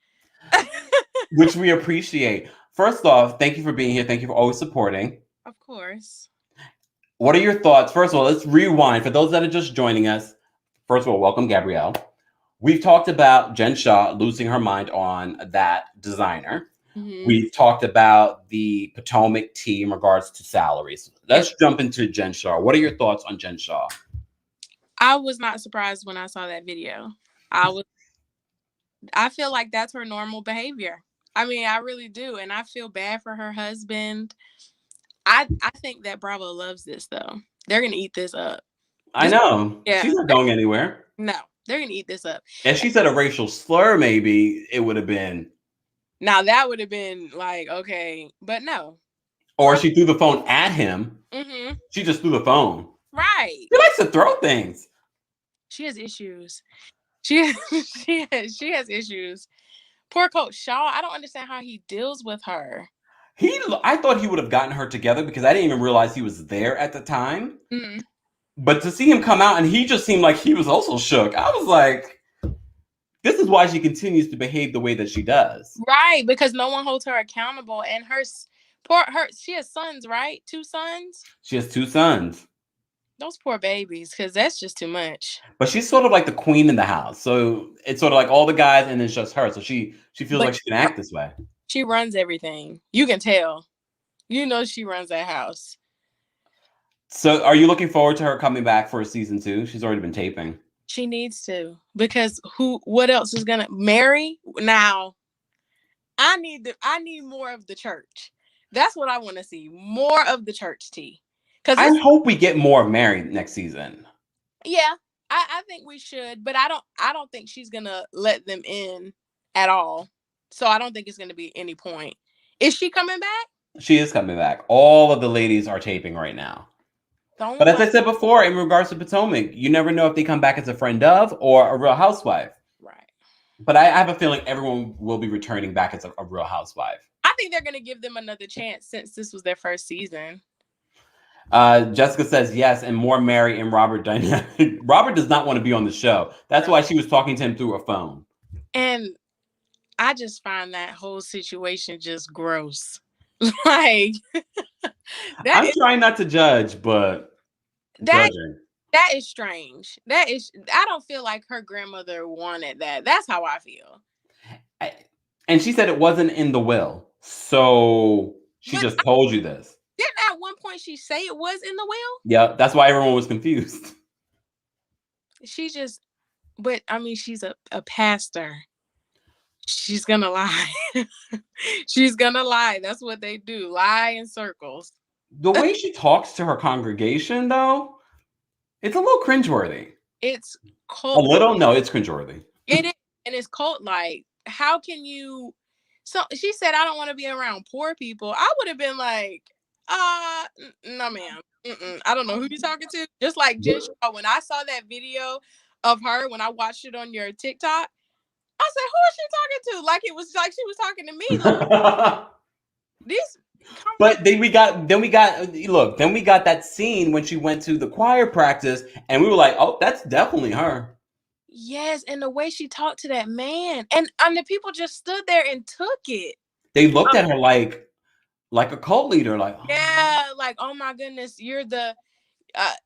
Which we appreciate. First off, thank you for being here. Thank you for always supporting. Of course. What are your thoughts? First of all, let's rewind. For those that are just joining us, first of all, welcome, Gabrielle. We've talked about Jen Shah losing her mind on that designer. Mm-hmm. We've talked about the Potomac tea in regards to salaries. Let's jump into Jen Shah. What are your thoughts on Jen Shah? I was not surprised when I saw that video. I feel like that's her normal behavior. I mean, I really do. And I feel bad for her husband. I think that Bravo loves this, though. They're going to eat this up. I know. Yeah. She's not going anywhere. No, they're going to eat this up. If she said a racial slur, maybe it would have been. Now, that would have been like, okay, but no. Or she threw the phone at him. Mm-hmm. She just threw the phone. Right. She likes to throw things. She has issues. She has issues. Poor Coach Shaw. I don't understand how he deals with her. I thought he would have gotten her together because I didn't even realize he was there at the time. Mm-hmm. But to see him come out and he just seemed like he was also shook. I was like, this is why she continues to behave the way that she does. Right, because no one holds her accountable. And she has sons, right? 2 sons? She has 2 sons. Those poor babies, because that's just too much. But she's sort of like the queen in the house. So it's sort of like all the guys and then it's just her. So she feels like she can act this way. She runs everything. You can tell. You know she runs that house. So are you looking forward to her coming back for a season 2? She's already been taping. She needs to, because what else is gonna marry? Now, I need more of the church. That's what I want to see. More of the church tea. Because I hope we get more of Mary next season. Yeah, I think we should, but I don't think she's gonna let them in at all. So I don't think it's gonna be any point. Is she coming back? She is coming back. All of the ladies are taping right now. But as I said before, in regards to Potomac, you never know if they come back as a friend of or a Real Housewife. Right. But I have a feeling everyone will be returning back as a Real Housewife. I think they're going to give them another chance since this was their first season. Jessica says yes, and more Mary and Robert dynamic. Robert does not want to be on the show. That's why she was talking to him through a phone. And I just find that whole situation just gross. Like, I'm trying not to judge, but that is strange. I don't feel like her grandmother wanted that. That's how I feel. And she said it wasn't in the will. So she just told you this. Didn't at one point she say it was in the will? Yeah, that's why everyone was confused. But I mean, she's a pastor. She's gonna lie. She's gonna lie. That's what they do. Lie in circles. The way she talks to her congregation, though, it's a little cringeworthy. It's cult. A little? No, it's cringeworthy. It is, and it's cult-like. How can you? So she said, "I don't want to be around poor people." I would have been like, no, ma'am. I don't know who you're talking to." Just like Jen Shah, when I saw that video of her, when I watched it on your TikTok, I said, "Who is she talking to?" Like it was like she was talking to me. Like, But then we got that scene when she went to the choir practice, and we were like, "Oh, that's definitely her." Yes, and the way she talked to that man, and the people just stood there and took it. They looked at her like a cult leader, like, oh. Yeah, like, oh my goodness, you're the.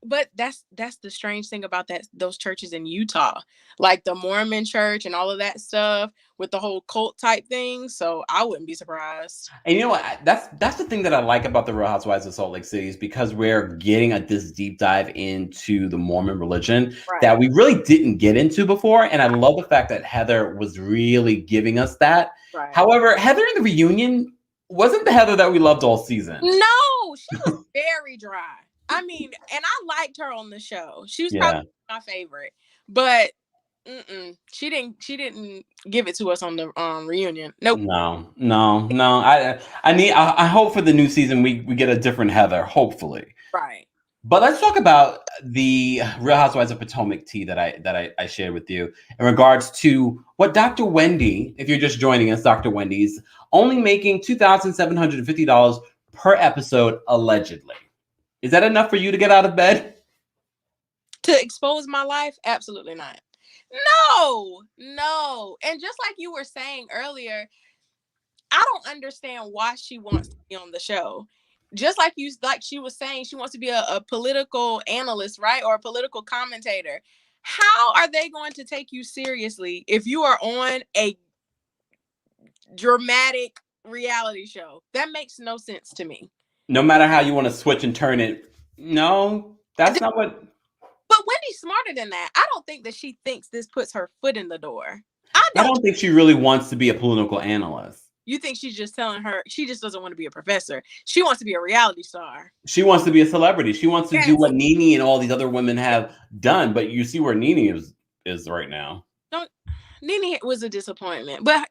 But that's the strange thing about those churches in Utah, like the Mormon church and all of that stuff with the whole cult type thing. So I wouldn't be surprised. And you know what? That's the thing that I like about the Real Housewives of Salt Lake City is because we're getting this deep dive into the Mormon religion that we really didn't get into before. And I love the fact that Heather was really giving us that. Right. However, Heather in the reunion wasn't the Heather that we loved all season. No, she was very dry. I mean, and I liked her on the show. She was probably my favorite, but she didn't give it to us on the reunion. Nope. No. I hope for the new season we get a different Heather, hopefully. Right. But let's talk about the Real Housewives of Potomac tea that I shared with you in regards to what Dr. Wendy, if you're just joining us, Dr. Wendy's only making $2,750 per episode, allegedly. Is that enough for you to get out of bed? To expose my life? Absolutely not. No. And just like you were saying earlier, I don't understand why she wants to be on the show. Just like she was saying, she wants to be a political analyst, right? Or a political commentator. How are they going to take you seriously if you are on a dramatic reality show? That makes no sense to me. No matter how you want to switch and turn it, no, that's not what. But Wendy's smarter than that. I don't think that she thinks this puts her foot in the door. I don't think she really wants to be a political analyst. You think she's just telling her she just doesn't want to be a professor. She wants to be a reality star. She wants to be a celebrity. She wants to do what Nene and all these other women have done. But you see where Nene is right now. Nene was a disappointment. But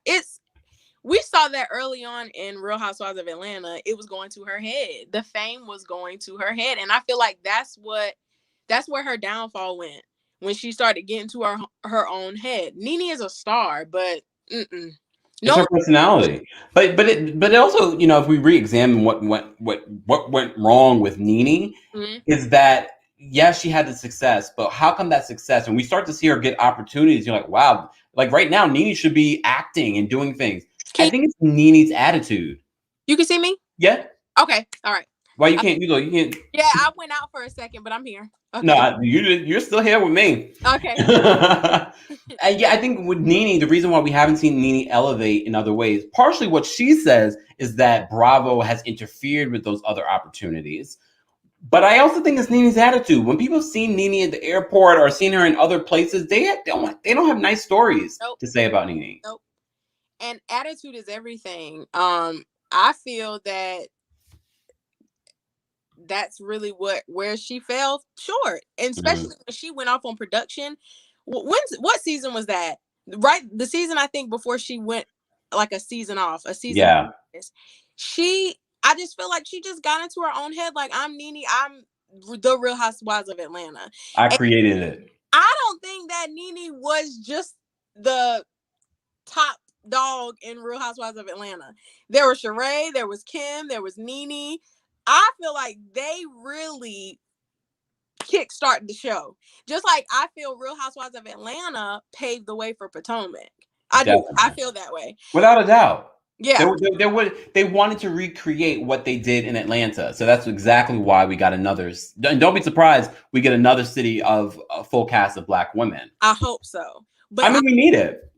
we saw that early on in Real Housewives of Atlanta. It was going to her head. The fame was going to her head. And I feel like that's where her downfall went. When she started getting to her own head. Nene is a star, but It's her personality. But it also, you know, if we re-examine what went wrong with Nene, is that yes, she had the success, but how come that success, when we start to see her get opportunities, you're like, wow, like right now, Nene should be acting and doing things. I think it's Nene's attitude. You can see me? Yeah. Okay. All right. Why you can't? You can't. Yeah, I went out for a second, but I'm here. Okay. No, you're still here with me. Okay. Yeah, I think with Nene, the reason why we haven't seen Nene elevate in other ways, partially what she says is that Bravo has interfered with those other opportunities. But I also think it's Nene's attitude. When people see Nene at the airport or seen her in other places, they don't have nice stories to say about Nene. Nope. And attitude is everything. I feel that that's really where she fell short, and especially when she went off on production. What season was that? Right, the season I think before she went like a season off. Yeah. I just feel like she just got into her own head. Like, I'm Nene. I'm the Real Housewives of Atlanta. I created it. I don't think that Nene was just the top dog in Real Housewives of Atlanta. There was Sheree, there was Kim, there was Nene. I feel like they really kickstarted the show. Just like I feel Real Housewives of Atlanta paved the way for Potomac. I feel that way. Without a doubt. Yeah. They wanted to recreate what they did in Atlanta. So that's exactly why we got another. And don't be surprised, we get another city of a full cast of Black women. I hope so. But I mean, we need it.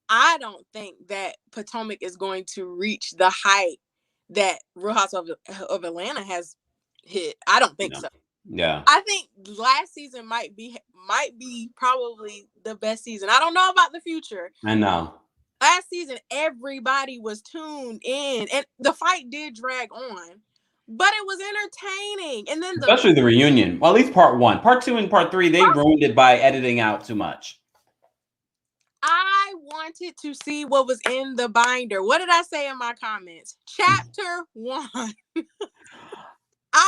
I don't think that Potomac is going to reach the height that Real Housewives of Atlanta has hit. I don't think so. Yeah. I think last season might be probably the best season. I don't know about the future. I know. Last season, everybody was tuned in, and the fight did drag on, but it was entertaining. And then especially the reunion. Well, at least part 1, part 2, and part 3, they ruined it by editing out too much. I wanted to see what was in the binder. What did I say in my comments? Chapter 1.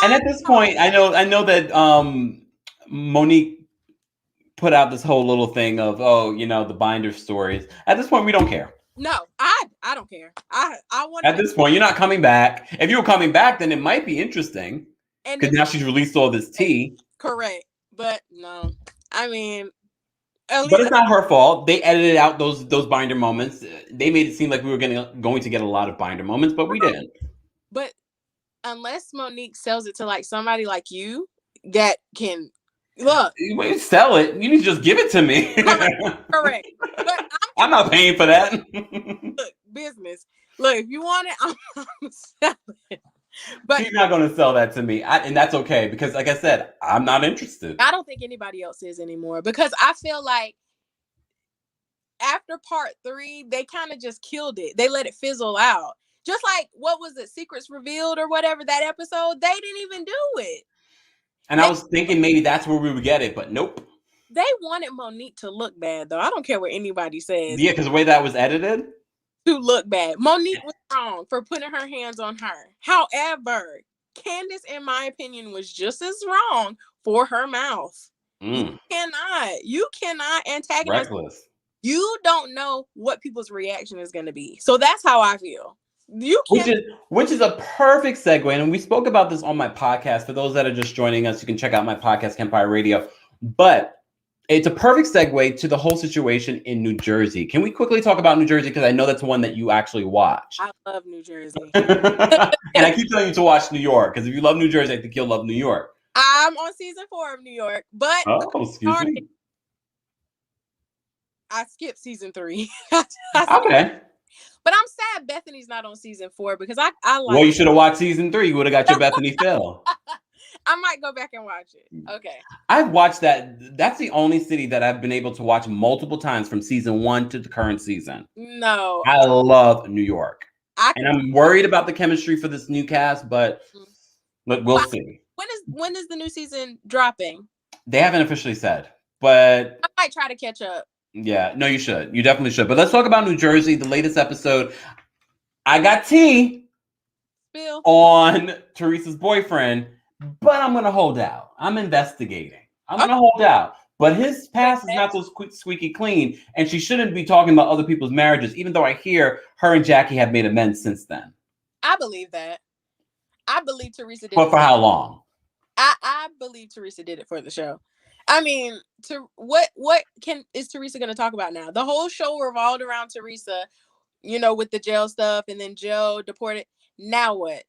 And at this point, I know that Monique put out this whole little thing of, the binder stories. At this point, we don't care. No, I don't care. I want. At this point, you're not coming back. If you were coming back, then it might be interesting. Because now she's released all this tea. Correct, but no, I mean. But it's not her fault. They edited out those binder moments. They made it seem like we were going to get a lot of binder moments, but we didn't. But unless Monique sells it to like somebody like you that can look, you sell it. You need to just give it to me. Correct. But I'm not paying for that. Look, business. Look, if you want it, I'm selling it. But she's not going to sell that to me, and that's okay because, like I said, I'm not interested. I don't think anybody else is anymore because I feel like after part 3, they kind of just killed it. They let it fizzle out. Just like, what was it, Secrets Revealed or whatever, that episode, they didn't even do it. And I was thinking maybe that's where we would get it, but nope. They wanted Monique to look bad, though. I don't care what anybody says. Yeah, because the way that was edited. To look bad. Monique was wrong for putting her hands on her. However, Candiace, in my opinion, was just as wrong for her mouth. You cannot antagonize. Reckless. You don't know what people's reaction is going to be. So that's how I feel. You can't. Which is a perfect segue. And we spoke about this on my podcast. For those that are just joining us, you can check out my podcast, TheKempire Radio. But it's a perfect segue to the whole situation in New Jersey. Can we quickly talk about New Jersey? Because I know that's one that you actually watch. I love New Jersey. And I keep telling you to watch New York. Because if you love New Jersey, I think you'll love New York. I'm on season 4 of New York. But excuse me. I skipped season 3. Okay. But I'm sad Bethany's not on season 4 because I like. Well, you should have watched season 3. You would have got your Bethany fill. I might go back and watch it. Okay. I've watched that. That's the only city that I've been able to watch multiple times from season 1 to the current season. No. I love New York. And I'm worried about the chemistry for this new cast, but we'll see. When is the new season dropping? They haven't officially said, but I might try to catch up. Yeah, no, you should. You definitely should. But let's talk about New Jersey, the latest episode. I got tea on Teresa's boyfriend, but I'm going to hold out. I'm investigating. I'm going to hold out. But his past is not so squeaky clean, and she shouldn't be talking about other people's marriages, even though I hear her and Jackie have made amends since then. I believe that. I believe Teresa did But for how long? I believe Teresa did it for the show. I mean, what is Teresa going to talk about now? The whole show revolved around Teresa, with the jail stuff, and then Joe deported. Now what?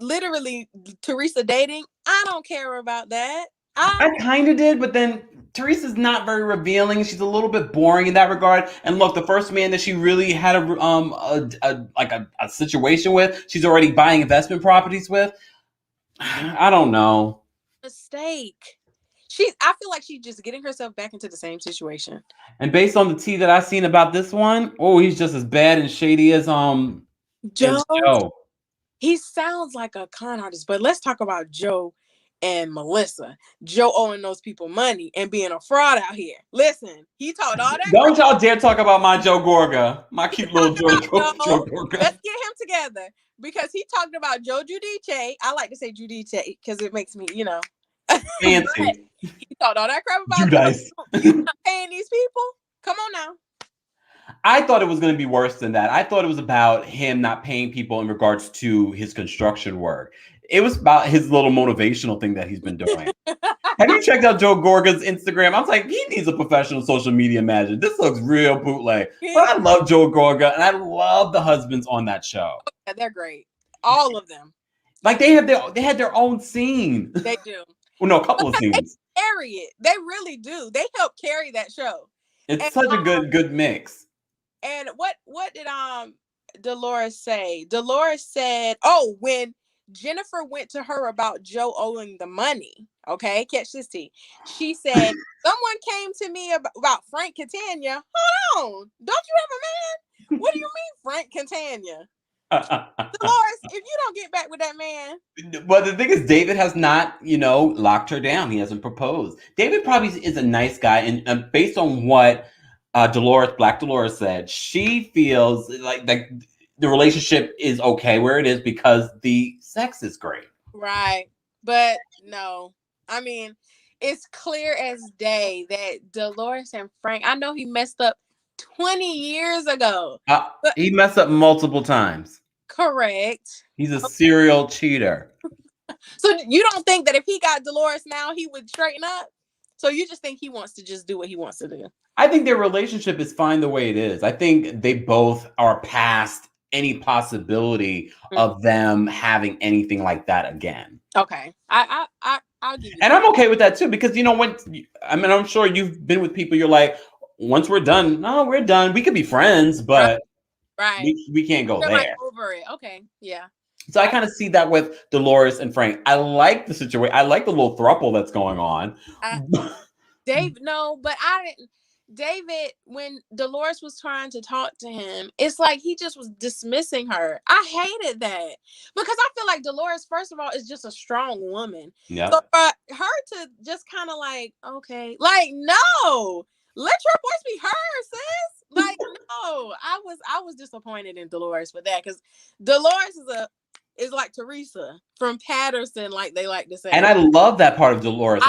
Literally, Teresa dating? I don't care about that. I kind of did, but then Teresa's not very revealing. She's a little bit boring in that regard. And look, the first man that she really had a situation with, she's already buying investment properties with. I don't know. Mistake. I feel like she's just getting herself back into the same situation. And based on the tea that I've seen about this one, he's just as bad and shady as Joe. He sounds like a con artist, but let's talk about Joe and Melissa. Joe owing those people money and being a fraud out here. Listen, he talked all that. Don't y'all dare talk about my Joe Gorga, my cute little Joe Gorga. Let's get him together because he talked about Joe Giudice. I like to say Giudice because it makes me, fancy. He talked all that crap about Giudice. You not paying these people. Come on now. I thought it was going to be worse than that. I thought it was about him not paying people in regards to his construction work. It was about his little motivational thing that he's been doing. Have you checked out Joe Gorga's Instagram? I was like, he needs a professional social media manager. This looks real bootleg. But I love Joe Gorga, and I love the husbands on that show. Yeah, they're great. All of them. Like they had their own scene. They do. Well, no, a couple of scenes. They carry it. They really do. They help carry that show. It's such a good mix. And what did Dolores say? Dolores said, when Jennifer went to her about Joe owing the money. Okay, catch this tea. She said, someone came to me about Frank Catania. Hold on. Don't you have a man? What do you mean, Frank Catania? Dolores, if you don't get back with that man. But the thing is, David has not, locked her down. He hasn't proposed. David probably is a nice guy. And based on what Black Dolores said, she feels like the relationship is okay where it is because the sex is great. Right. But no, I mean, it's clear as day that Dolores and Frank, I know he messed up 20 years ago. He messed up multiple times. Correct. He's a serial cheater. So you don't think that if he got Dolores now, he would straighten up? So you just think he wants to just do what he wants to do? I think their relationship is fine the way it is. I think they both are past any possibility of them having anything like that again. Okay. I'll give you and I'm okay with that too, because I'm sure you've been with people, you're like, once we're done, no, we're done. We could be friends, but we can't go there. Like over it. Okay. Yeah. So I kind of see that with Dolores and Frank. I like the situation. I like the little throuple that's going on. David, when Dolores was trying to talk to him, it's like he just was dismissing her. I hated that because I feel like Dolores, first of all, is just a strong woman. Yeah. So for her to just kind of like, okay, like, no, let your voice be heard, sis. Like, no, I was disappointed in Dolores for that because Dolores is like Teresa from Patterson, like they like to say. And I love that part of Dolores.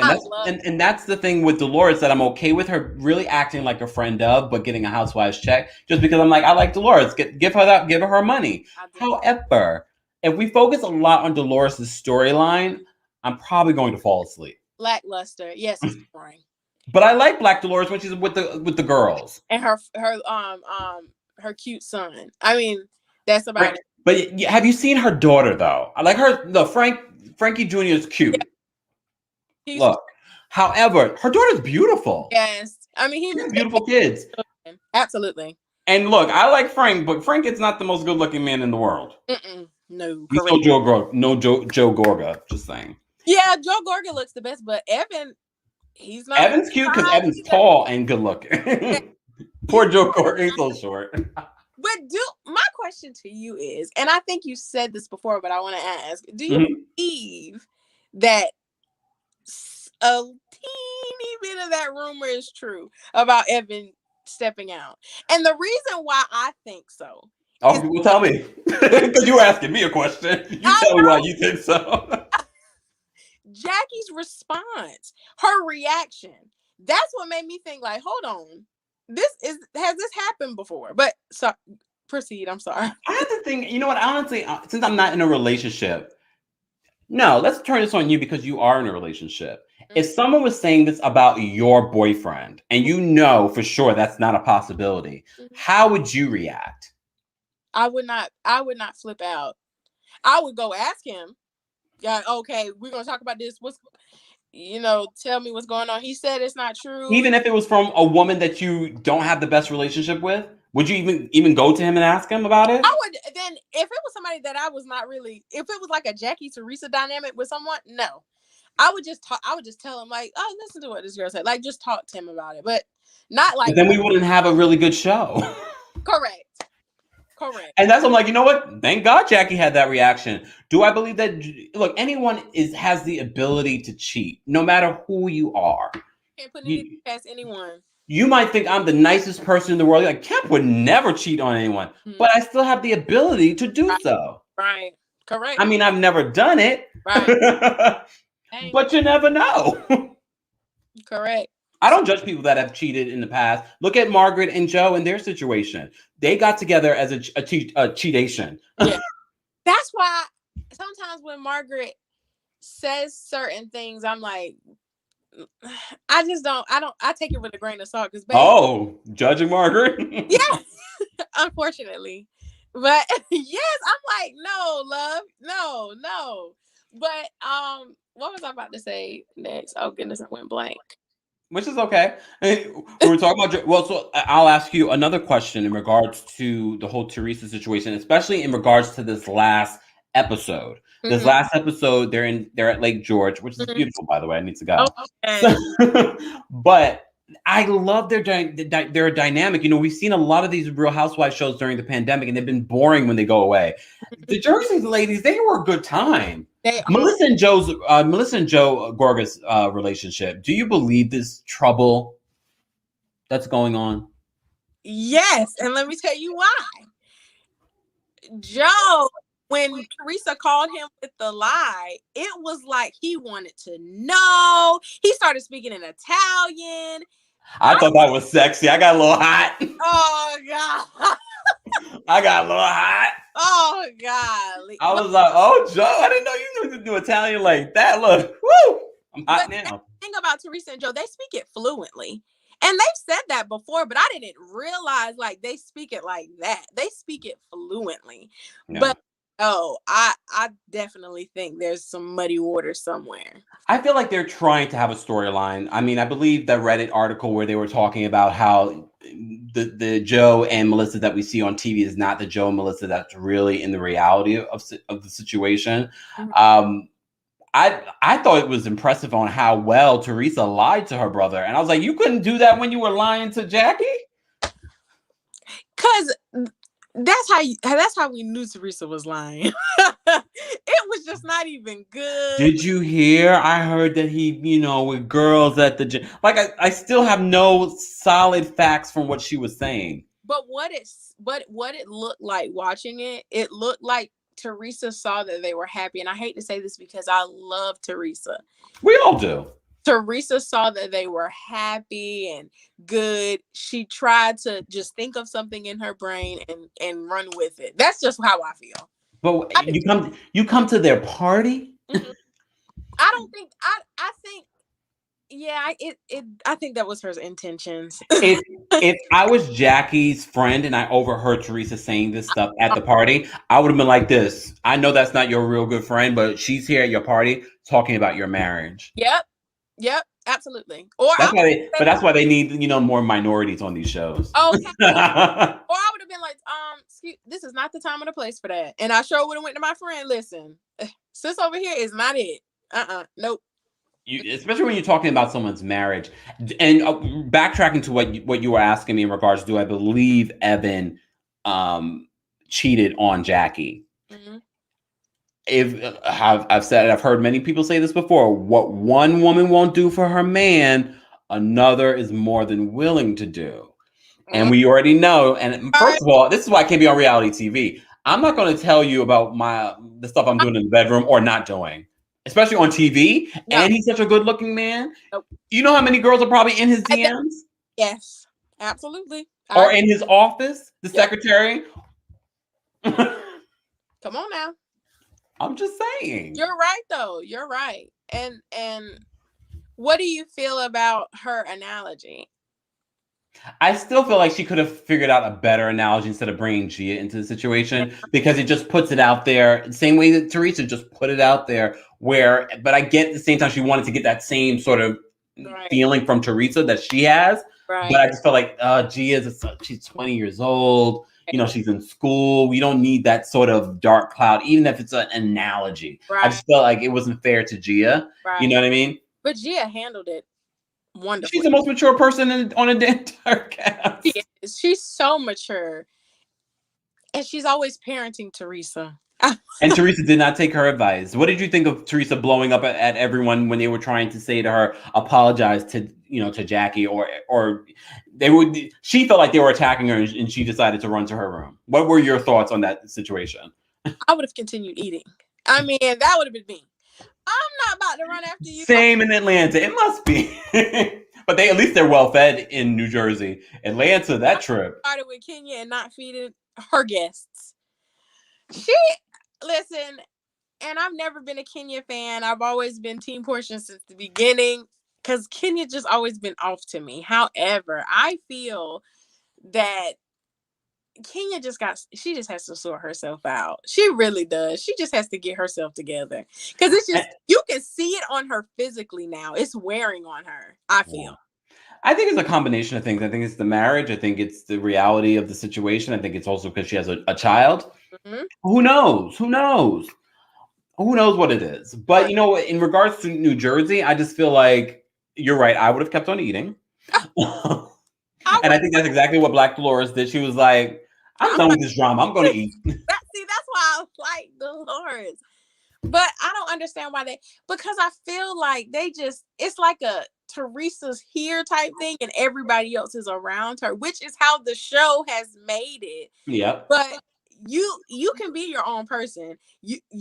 And that's the thing with Dolores, that I'm okay with her really acting like a friend of, but getting a housewives check, just because I'm like, I like Dolores. Give her her money. However, if we focus a lot on Dolores' storyline, I'm probably going to fall asleep. Lackluster. Yes, it's boring. But I like Black Dolores when she's with the girls. And her cute son. I mean, that's about it. But have you seen her daughter though? I like her. Frankie Jr. is cute. Yeah. Look, however, her daughter's beautiful. Yes, I mean he's beautiful kids. man. Absolutely. And look, I like Frank, but Frank is not the most good-looking man in the world. No, he's correct. No Joe Gorga. Just saying. Yeah, Joe Gorga looks the best, but Evan, he's not. Evan's cute because Evan's tall and good-looking. Poor Joe Gorga, he's so short. But my question to you is, and I think you said this before, but I want to ask: do you believe that a teeny bit of that rumor is true about Evan stepping out? And the reason why I think so. Oh, well, tell me, because you were asking me a question. You tell me why you think so. Jackie's response, her reaction, that's what made me think, like, hold on, has this happened before? But so proceed. I'm sorry. I have to think, you know what, honestly, since I'm not in a relationship, no, let's turn this on you because you are in a relationship. If someone was saying this about your boyfriend and you know for sure that's not a possibility, how would you react? I would not flip out. I would go ask him, yeah, okay, we're gonna talk about this. Tell me what's going on. He said it's not true. Even if it was from a woman that you don't have the best relationship with, would you even go to him and ask him about it? I would. Then if it was somebody that I was not really, if it was like a Jackie Teresa dynamic with someone, no. I would just tell him, like, oh, listen to what this girl said. Like, just talk to him about it. But not like, but then we wouldn't have a really good show. Correct. And that's, I'm like, you know what? Thank God Jackie had that reaction. Do I believe that? Look, anyone has the ability to cheat, no matter who you are. Can't put anything past anyone. You might think I'm the nicest person in the world. Like, Kemp would never cheat on anyone, but I still have the ability to do so. Right. Correct. I mean, I've never done it. Right. But you never know. Correct. I don't judge people that have cheated in the past. Look at Margaret and Joe and their situation. They got together as a cheatation. Yeah. That's why sometimes when Margaret says certain things, I'm like, I take it with a grain of salt. Judging Margaret? Yes, unfortunately. But yes, I'm like, no, love, no. But what was I about to say next? Oh goodness, I went blank. Which is okay. We were talking about, well, so I'll ask you another question in regards to the whole Teresa situation, especially in regards to this last episode. This last episode, they're at Lake George, which is beautiful, by the way. I need to go. Okay. But I love their dynamic. We've seen a lot of these Real Housewives shows during the pandemic, and they've been boring when they go away. The Jersey ladies, they were a good time. Melissa and Joe Gorga's relationship. Do you believe this trouble that's going on? Yes, and let me tell you why. Joe, when Teresa called him with the lie, it was like he wanted to know. He started speaking in Italian. I thought that was sexy. I got a little hot. Oh God. I got a little hot. Oh God. I was like, oh, Joe, I didn't know you knew to do Italian like that. Look, woo, I'm hot now. The thing about Teresa and Joe, they speak it fluently. And they've said that before, but I didn't realize like they speak it like that. They speak it fluently. Yeah. But I definitely think there's some muddy water somewhere. I feel like they're trying to have a storyline. I mean, I believe the Reddit article where they were talking about how the Joe and Melissa that we see on TV is not the Joe and Melissa that's really in the reality of the situation. I thought it was impressive on how well Teresa lied to her brother. And I was like, you couldn't do that when you were lying to Jackie? Because that's how we knew Teresa was lying. It was just not even good. Did you hear? I heard that he, with girls at the gym. Like, I still have no solid facts from what she was saying. But what it looked like watching it looked like Teresa saw that they were happy. And I hate to say this because I love Teresa. We all do. Teresa saw that they were happy and good. She tried to just think of something in her brain and run with it. That's just how I feel. But you come to their party? Mm-hmm. I don't think I think I think that was her intentions. If I was Jackie's friend and I overheard Teresa saying this stuff at the party, I would have been like this. I know that's not your real good friend, but she's here at your party talking about your marriage. Yep. Yep, absolutely. Or That's why they need, more minorities on these shows. Okay. Or I would have been like, excuse, this is not the time or the place for that. And I sure would have went to my friend, listen, sis over here is not it. Nope. Especially when you're talking about someone's marriage. And backtracking to what you were asking me in regards to, I believe Evan cheated on Jackie. Mm-hmm. I've heard many people say this before. What one woman won't do for her man, another is more than willing to do. And we already know. And first of all, this is why I can't be on reality TV. I'm not going to tell you about the stuff I'm doing in the bedroom or not doing, especially on TV. No. And he's such a good looking man. Nope. You know how many girls are probably in his DMs? Yes, absolutely. Or in his office, the secretary. Come on now. I'm just saying. You're right, though. You're right. And what do you feel about her analogy? I still feel like she could have figured out a better analogy instead of bringing Gia into the situation, because it just puts it out there. Same way that Teresa just put it out there but I get at the same time she wanted to get that same sort of feeling from Teresa that she has. Right. But I just felt like she's 20 years old. She's in school. We don't need that sort of dark cloud, even if it's an analogy. Right. I just felt like it wasn't fair to Gia. Right. You know what I mean? But Gia handled it wonderful. She's the most mature person on the entire cast. She's so mature. And she's always parenting Teresa. And Teresa did not take her advice. What did you think of Teresa blowing up at everyone when they were trying to say to her, apologize to Jackie, or she felt like they were attacking her and she decided to run to her room? What were your thoughts on that situation? I would have continued eating. I mean, that would have been me. I'm not about to run after you. Same in Atlanta. It must be. But at least they're well fed in New Jersey. Atlanta, that trip. Started with Kenya and not feeding her guests. Listen, and I've never been a Kenya fan. I've always been Team Portia since the beginning, because Kenya just always been off to me. However, I feel that Kenya she just has to sort herself out. She really does. She just has to get herself together, because it's just, you can see it on her physically now. It's wearing on her, I feel. I think it's a combination of things. I think it's the marriage. I think it's the reality of the situation. I think it's also because she has a child. Mm-hmm. Who knows what it is? But in regards to New Jersey, I just feel like you're right. I would have kept on eating. And I think that's exactly what Black Dolores did. She was like, I'm done with this drama. I'm going to eat. That's why I like Dolores. But I don't understand why because I feel like it's like a Teresa's here type thing and everybody else is around her, which is how the show has made it. Yeah. But you can be your own person.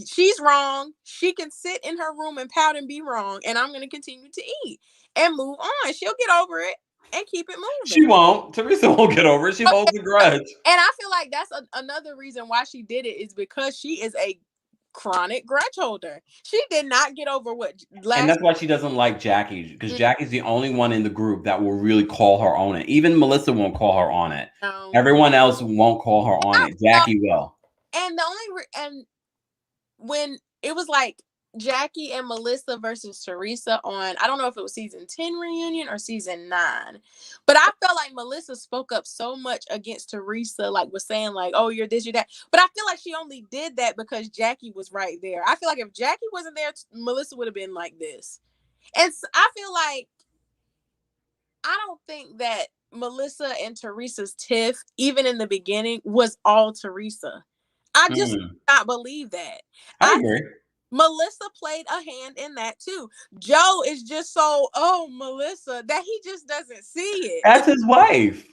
She's wrong. She can sit in her room and pout and be wrong. And I'm going to continue to eat and move on. She'll get over it and keep it moving. She won't. Teresa won't get over it. She holds a grudge. And I feel like that's another reason why she did it, is because she is a chronic grudge holder. She did not get over and that's why she doesn't like Jackie, because Jackie's the only one in the group that will really call her on it. Even Melissa won't call her on it. Everyone else won't call her on it. Jackie will. And and when it was like Jackie and Melissa versus Teresa on, I don't know if it was season 10 reunion or season 9, but I felt like Melissa spoke up so much against Teresa, like was saying like, oh, you're this, you're that. But I feel like she only did that because Jackie was right there. I feel like if Jackie wasn't there, Melissa would have been like this. And I feel like, I don't think that Melissa and Teresa's tiff, even in the beginning, was all Teresa. I just do not believe that. I agree. Melissa played a hand in that too. Joe is just so, Melissa, that he just doesn't see it. That's his wife.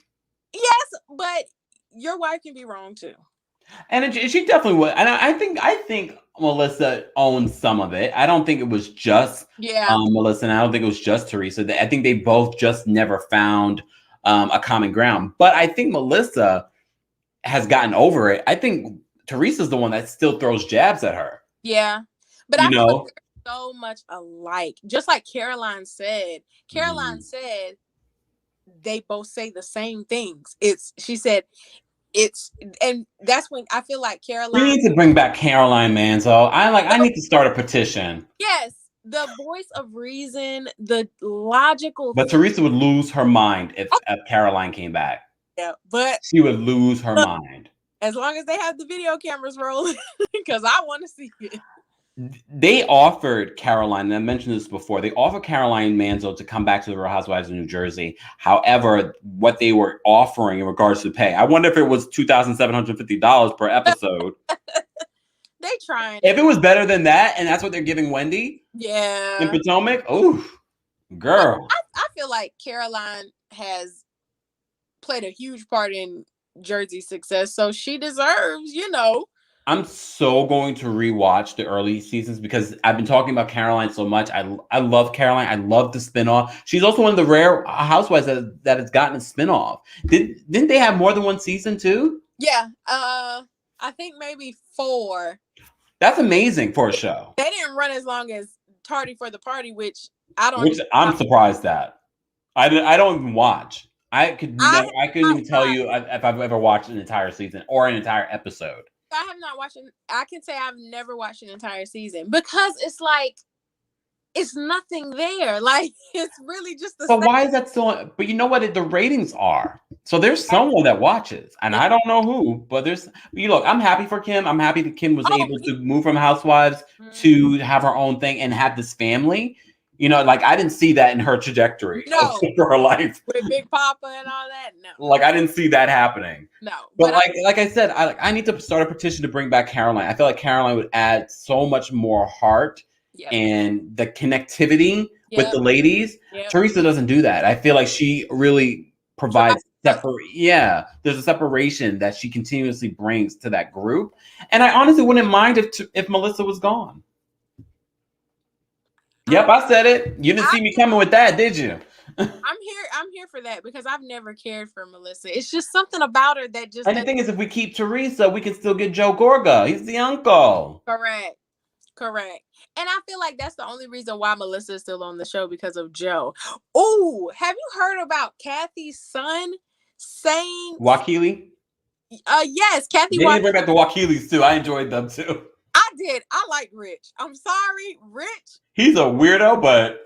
Yes, but your wife can be wrong too. And she definitely would. And I think Melissa owns some of it. I don't think it was just Melissa, and I don't think it was just Teresa. I think they both just never found a common ground. But I think Melissa has gotten over it. I think Teresa's the one that still throws jabs at her. Yeah. But I feel like they're so much alike. Just like Caroline said. Caroline said they both say the same things. And that's when I feel like Caroline. We need to bring back Caroline Manzo. I need to start a petition. Yes. the voice of reason, the logical. But Teresa would lose her mind if Caroline came back. Yeah, but She would lose her mind. As long as they have the video cameras rolling, because I want to see it. They offered Caroline, and I mentioned this before, they offered Caroline Manzo to come back to the Real Housewives of New Jersey. However, what they were offering in regards to pay, I wonder if it was $2,750 per episode. They trying. If it was better than that, and that's what they're giving Wendy in Potomac, oh, girl. I feel like Caroline has played a huge part in Jersey's success, so she deserves, I'm so going to rewatch the early seasons because I've been talking about Caroline so much. I love Caroline. I love the spinoff. She's also one of the rare housewives that has gotten a spinoff. Didn't they have more than one season too? Yeah. I think maybe 4. That's amazing for a show. They didn't run as long as Tardy for the Party, which I'm surprised at. I don't even watch. I couldn't even tell you if I've ever watched an entire season or an entire episode. I have not watched I can say I've never watched an entire season because it's like it's nothing there. Like it's really just the same. Why is that so? But you know what the ratings are. So there's someone that watches, and I don't know who, but look, I'm happy for Kim. I'm happy that Kim was able to move from Housewives to have her own thing and have this family. Like I didn't see that in her trajectory for her life. With Big Papa and all that, no. Like I didn't see that happening. No. But like I said, I need to start a petition to bring back Caroline. I feel like Caroline would add so much more heart and the connectivity with the ladies. Teresa doesn't do that. I feel like she really provides there's a separation that she continuously brings to that group. And I honestly wouldn't mind if Melissa was gone. Yep, I said it. You didn't see me coming with that, did you? I'm here for that because I've never cared for Melissa. It's just something about her that just. And the thing is, if we keep Teresa, we can still get Joe Gorga. He's the uncle. Correct. And I feel like that's the only reason why Melissa is still on the show because of Joe. Oh, have you heard about Kathy's son saying Wakili? Yes, Kathy. They bring back the Wakilis too. I enjoyed them too. I did. I like Rich. I'm sorry, Rich. He's a weirdo, but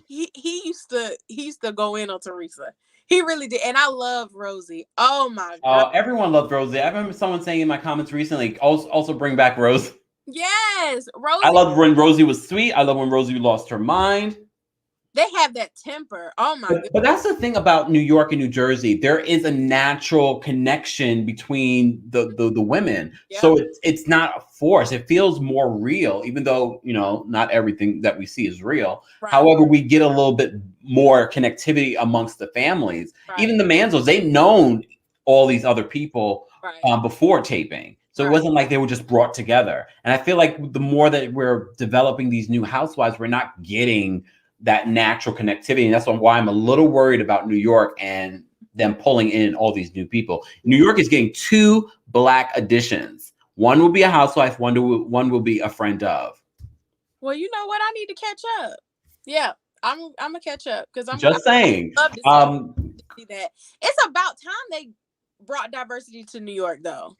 he used to go in on Teresa. He really did, and I love Rosie. Oh my god! Everyone loved Rosie. I remember someone saying in my comments recently, also bring back Rose. Yes, Rosie. I love when Rosie was sweet. I love when Rosie lost her mind. They have that temper. Oh my god! But that's the thing about New York and New Jersey. There is a natural connection between the women. Yeah. So it's not a force. It feels more real, even though, not everything that we see is real. Right. However, we get a little bit more connectivity amongst the families. Right. Even the Manzos, they've known all these other people before taping. So it wasn't like they were just brought together. And I feel like the more that we're developing these new housewives, we're not getting that natural connectivity. And that's why I'm a little worried about New York and them pulling in all these new people. New York is getting 2 Black additions. One will be a housewife. One will be a friend of. Well, you know what? I need to catch up. Yeah, I'm gonna catch up because I'm just saying. Love to see that. It's about time they brought diversity to New York, though.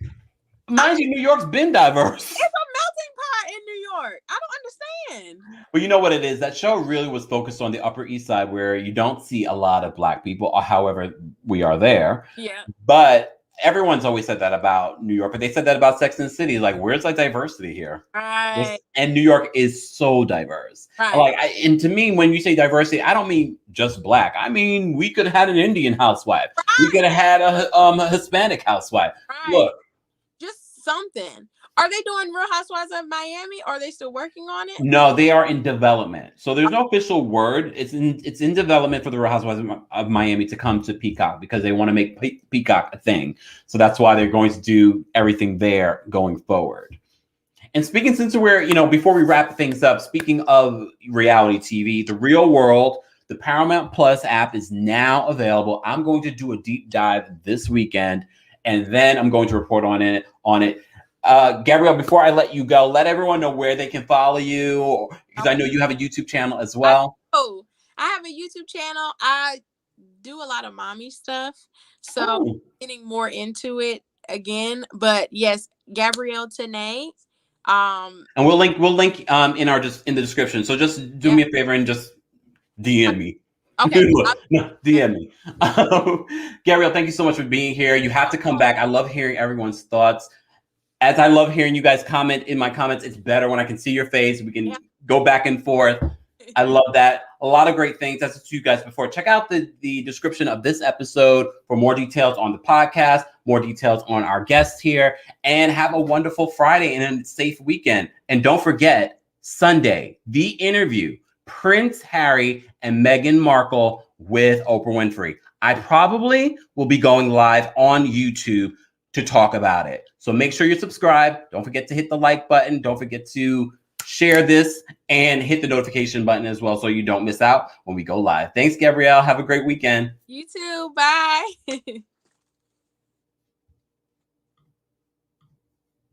Mind you, New York's been diverse. It's a melting pot in New York. I don't understand. Well, you know what it is? That show really was focused on the Upper East Side where you don't see a lot of Black people. However, we are there. Yeah. But everyone's always said that about New York. But they said that about Sex and the City. Like, where's diversity here? Right. And New York is so diverse. Right. And to me, when you say diversity, I don't mean just Black. I mean, we could have had an Indian housewife. Right. We could have had a Hispanic housewife. Right. Look. Something. Are they doing Real Housewives of Miami? Or are they still working on it? No, they are in development. So there's no official word. It's in development for the Real Housewives of Miami to come to Peacock because they want to make Peacock a thing. So that's why they're going to do everything there going forward. And since we're, before we wrap things up, speaking of reality TV, The Real World, the Paramount Plus app is now available. I'm going to do a deep dive this weekend. And then I'm going to report on it. Gabrielle, before I let you go, let everyone know where they can follow you, because I know you have a YouTube channel as well. Oh, I have a YouTube channel. I do a lot of mommy stuff, so getting more into it again. But yes, Gabrielle Tenay And we'll link in the description. So just do me a favor and just DM me. Okay. No, DM me. Gabrielle, thank you so much for being here. You have to come back. I love hearing everyone's thoughts. As I love hearing you guys comment in my comments, it's better when I can see your face. We can go back and forth. I love that. A lot of great things. That's to you guys before. Check out the description of this episode for more details on the podcast, more details on our guests here, and have a wonderful Friday and a safe weekend. And don't forget, Sunday, the interview, Prince Harry and Meghan Markle with Oprah Winfrey. I probably will be going live on YouTube to talk about it. So make sure you're subscribed. Don't forget to hit the like button. Don't forget to share this and hit the notification button as well so you don't miss out when we go live. Thanks, Gabrielle. Have a great weekend. You too. Bye.